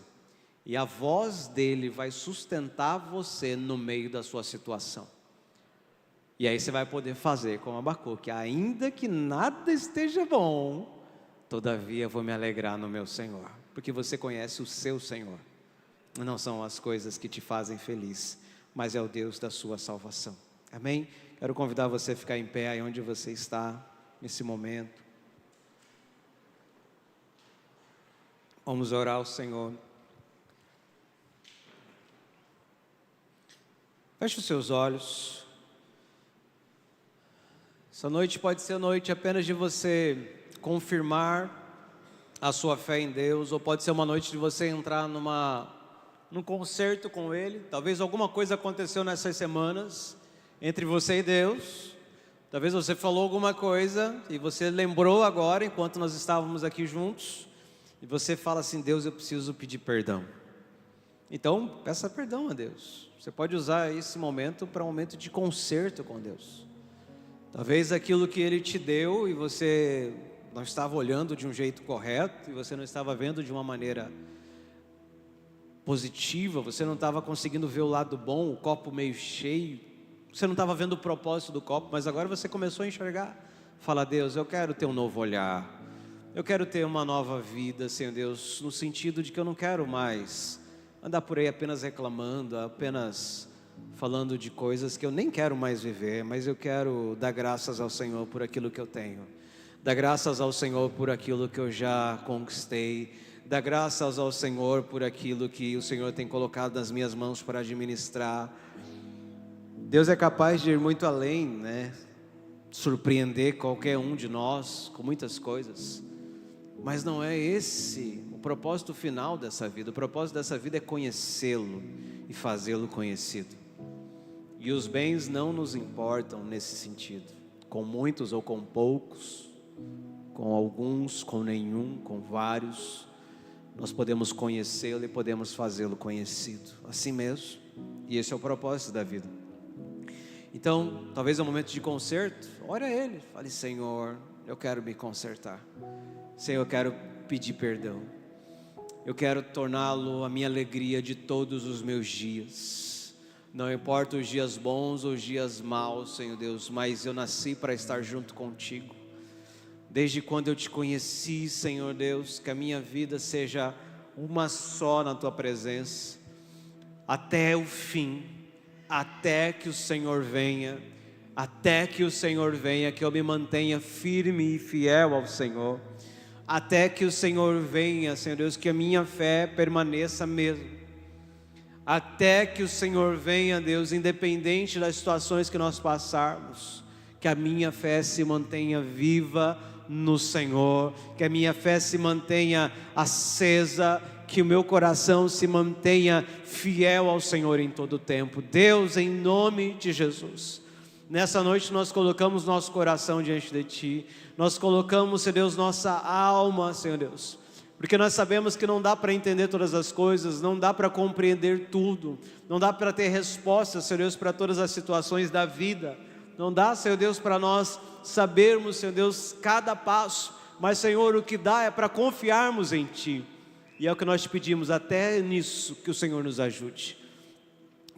e a voz dEle vai sustentar você no meio da sua situação. E aí você vai poder fazer como Abacuque, ainda que nada esteja bom, todavia vou me alegrar no meu Senhor, porque você conhece o seu Senhor. Não são as coisas que te fazem feliz, mas é o Deus da sua salvação. Amém? Quero convidar você a ficar em pé aí onde você está, nesse momento. Vamos orar ao Senhor. Feche os seus olhos. Essa noite pode ser a noite apenas de você confirmar a sua fé em Deus, ou pode ser uma noite de você entrar num concerto com Ele. Talvez alguma coisa aconteceu nessas semanas entre você e Deus. Talvez você falou alguma coisa e você lembrou agora, enquanto nós estávamos aqui juntos, e você fala assim: Deus, eu preciso pedir perdão. Então, peça perdão a Deus. Você pode usar esse momento para um momento de concerto com Deus. Talvez aquilo que Ele te deu e você não estava olhando de um jeito correto, e você não estava vendo de uma maneira positiva, você não estava conseguindo ver o lado bom, o copo meio cheio, você não estava vendo o propósito do copo, mas agora você começou a enxergar. Fala: Deus, eu quero ter um novo olhar, eu quero ter uma nova vida, Senhor Deus, no sentido de que eu não quero mais andar por aí apenas reclamando, apenas falando de coisas que eu nem quero mais viver, mas eu quero dar graças ao Senhor por aquilo que eu tenho, dar graças ao Senhor por aquilo que eu já conquistei, dar graças ao Senhor por aquilo que o Senhor tem colocado nas minhas mãos para administrar. Deus é capaz de ir muito além, né? Surpreender qualquer um de nós com muitas coisas, mas não é esse o propósito final dessa vida. O propósito dessa vida é conhecê-lo e fazê-lo conhecido. E os bens não nos importam nesse sentido, com muitos ou com poucos, com alguns, com nenhum, com vários, nós podemos conhecê-lo e podemos fazê-lo conhecido, assim mesmo. E esse é o propósito da vida. Então, talvez é um momento de conserto. Ore a Ele, fale: Senhor, eu quero me consertar, Senhor, eu quero pedir perdão, eu quero torná-lo a minha alegria de todos os meus dias. Não importa os dias bons ou os dias maus, Senhor Deus, mas eu nasci para estar junto contigo. Desde quando eu te conheci, Senhor Deus, que a minha vida seja uma só na tua presença, até o fim, até que o Senhor venha, que eu me mantenha firme e fiel ao Senhor, até que o Senhor venha, Senhor Deus, que a minha fé permaneça mesmo, até que o Senhor venha, Deus, independente das situações que nós passarmos, que a minha fé se mantenha viva no Senhor, que a minha fé se mantenha acesa, que o meu coração se mantenha fiel ao Senhor em todo o tempo. Deus, em nome de Jesus, Nessa noite nós colocamos nosso coração diante de Ti. Nós colocamos, Senhor Deus, nossa alma, Senhor Deus. Porque nós sabemos que não dá para entender todas as coisas, não dá para compreender tudo, não dá para ter respostas, Senhor Deus, para todas as situações da vida. Não dá, Senhor Deus, para nós sabermos, Senhor Deus, cada passo. Mas, Senhor, o que dá é para confiarmos em Ti. E é o que nós te pedimos, até nisso, que o Senhor nos ajude.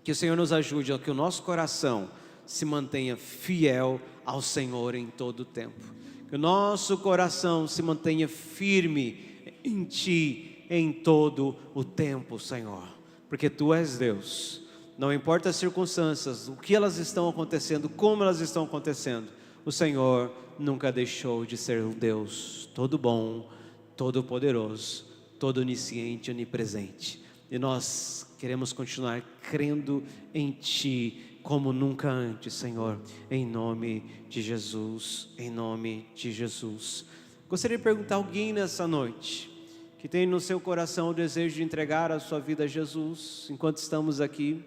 Que o Senhor nos ajude a que o nosso coração se mantenha fiel ao Senhor em todo o tempo. Que o nosso coração se mantenha firme em Ti em todo o tempo, Senhor. Porque Tu és Deus. Não importa as circunstâncias, o que elas estão acontecendo, como elas estão acontecendo, o Senhor nunca deixou de ser um Deus todo bom, todo poderoso, todo onisciente, onipresente. E nós queremos continuar crendo em Ti como nunca antes, Senhor, em nome de Jesus, em nome de Jesus. Gostaria de perguntar a alguém nessa noite que tem no seu coração o desejo de entregar a sua vida a Jesus. Enquanto estamos aqui,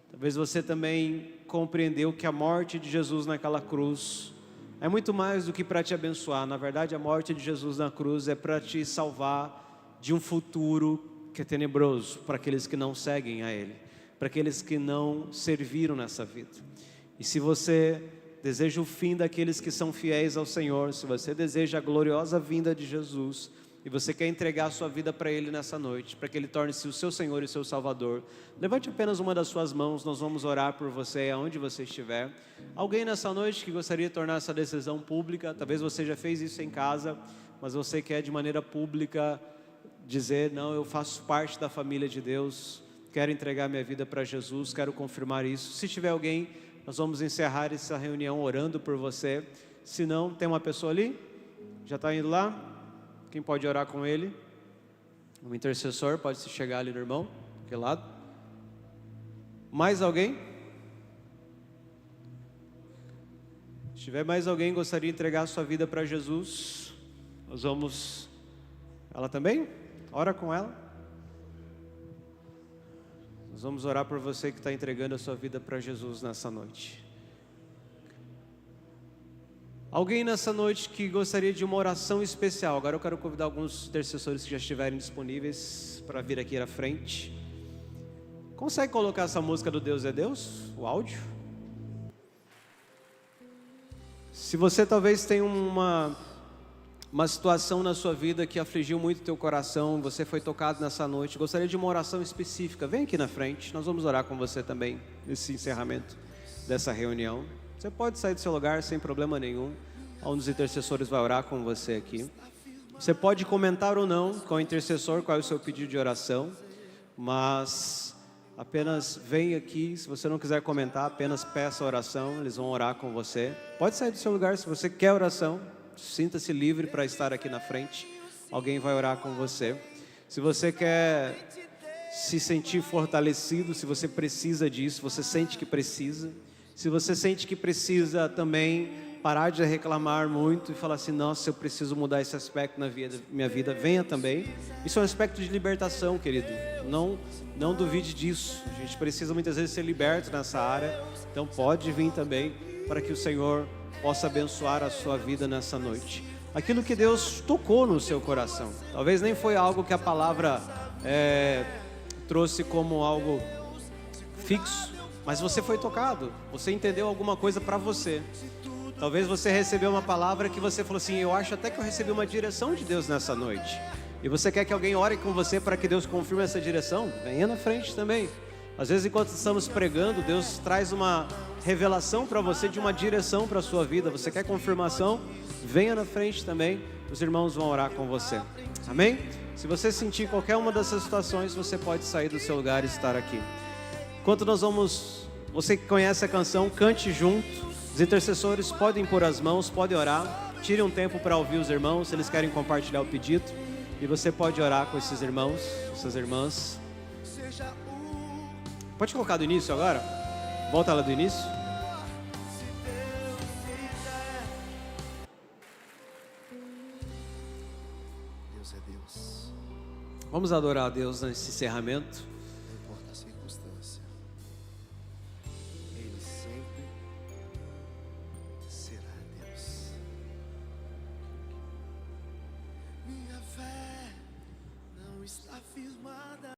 talvez você também compreendeu que a morte de Jesus naquela cruz é muito mais do que para te abençoar. Na verdade, a morte de Jesus na cruz é para te salvar de um futuro que é tenebroso para aqueles que não seguem a Ele, para aqueles que não serviram nessa vida. E se você deseja o fim daqueles que são fiéis ao Senhor, se você deseja a gloriosa vinda de Jesus, e você quer entregar a sua vida para Ele nessa noite, para que Ele torne-se o seu Senhor e o seu Salvador, levante apenas uma das suas mãos, nós vamos orar por você, aonde você estiver. Alguém nessa noite que gostaria de tornar essa decisão pública, talvez você já fez isso em casa, mas você quer de maneira pública dizer, não, eu faço parte da família de Deus, quero entregar minha vida para Jesus, quero confirmar isso. Se tiver alguém, nós vamos encerrar essa reunião orando por você. Se não, tem uma pessoa ali? Já está indo lá? Quem pode orar com ele? Um intercessor, pode se chegar ali no irmão, aquele lado. Mais alguém? Se tiver mais alguém que gostaria de entregar a sua vida para Jesus, nós vamos... Ela também? Ora com ela. Nós vamos orar por você que está entregando a sua vida para Jesus nessa noite. Alguém nessa noite que gostaria de uma oração especial? Agora eu quero convidar alguns intercessores que já estiverem disponíveis para vir aqui à frente. Consegue colocar essa música do Deus é Deus? O áudio? Se você talvez tenha uma situação na sua vida que afligiu muito o teu coração, você foi tocado nessa noite, gostaria de uma oração específica, vem aqui na frente, nós vamos orar com você também, nesse encerramento dessa reunião. Você pode sair do seu lugar sem problema nenhum, um dos intercessores vai orar com você aqui. Você pode comentar ou não com o intercessor qual é o seu pedido de oração, mas apenas vem aqui, se você não quiser comentar, apenas peça a oração, eles vão orar com você. Pode sair do seu lugar, se você quer oração, sinta-se livre para estar aqui na frente, alguém vai orar com você. Se você quer se sentir fortalecido, se você precisa disso, você sente que precisa, se você sente que precisa também parar de reclamar muito e falar assim, nossa, eu preciso mudar esse aspecto na minha vida, venha também. Isso é um aspecto de libertação, querido, não duvide disso, a gente precisa muitas vezes ser liberto nessa área, então pode vir também para que o Senhor possa abençoar a sua vida nessa noite. Aquilo que Deus tocou no seu coração, talvez nem foi algo que a palavra trouxe como algo fixo, mas você foi tocado, você entendeu alguma coisa para você. Talvez você recebeu uma palavra que você falou assim, eu acho até que eu recebi uma direção de Deus nessa noite. E você quer que alguém ore com você para que Deus confirme essa direção? Venha na frente também. Às vezes enquanto estamos pregando, Deus traz uma revelação para você de uma direção para a sua vida. Você quer confirmação? Venha na frente também, os irmãos vão orar com você. Amém? Se você sentir qualquer uma dessas situações, você pode sair do seu lugar e estar aqui. Enquanto nós vamos, você que conhece a canção, cante junto. Os intercessores podem pôr as mãos, podem orar. Tire um tempo para ouvir os irmãos, se eles querem compartilhar o pedido. E você pode orar com esses irmãos, essas irmãs. Pode colocar do início agora? Volta lá do início. Deus é Deus. Vamos adorar a Deus nesse encerramento. Não importa a circunstância, Ele sempre fé não está firmada.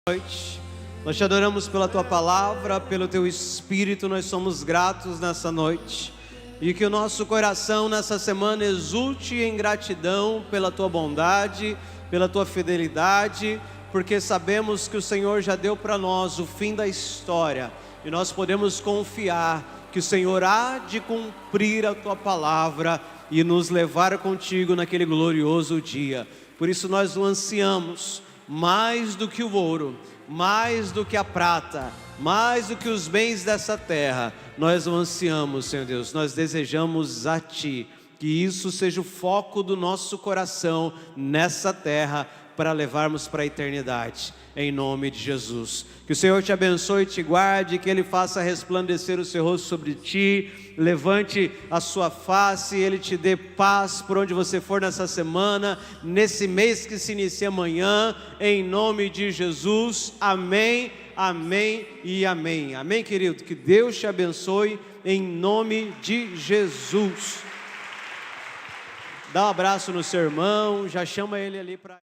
Noite. Nós te adoramos pela tua palavra, pelo teu espírito, nós somos gratos nessa noite. E que o nosso coração nessa semana exulte em gratidão pela tua bondade, pela tua fidelidade, porque sabemos que o Senhor já deu para nós o fim da história e nós podemos confiar que o Senhor há de cumprir a tua palavra e nos levar contigo naquele glorioso dia. Por isso nós o ansiamos mais do que o ouro, mais do que a prata, mais do que os bens dessa terra. Nós o ansiamos, Senhor Deus, nós desejamos a Ti, que isso seja o foco do nosso coração nessa terra, para levarmos para a eternidade, em nome de Jesus. Que o Senhor te abençoe e te guarde, que Ele faça resplandecer o seu rosto sobre ti, levante a sua face, Ele te dê paz por onde você for nessa semana, nesse mês que se inicia amanhã, em nome de Jesus, amém, amém e amém. Amém, querido? Que Deus te abençoe, em nome de Jesus. Dá um abraço no seu irmão, já chama ele ali para...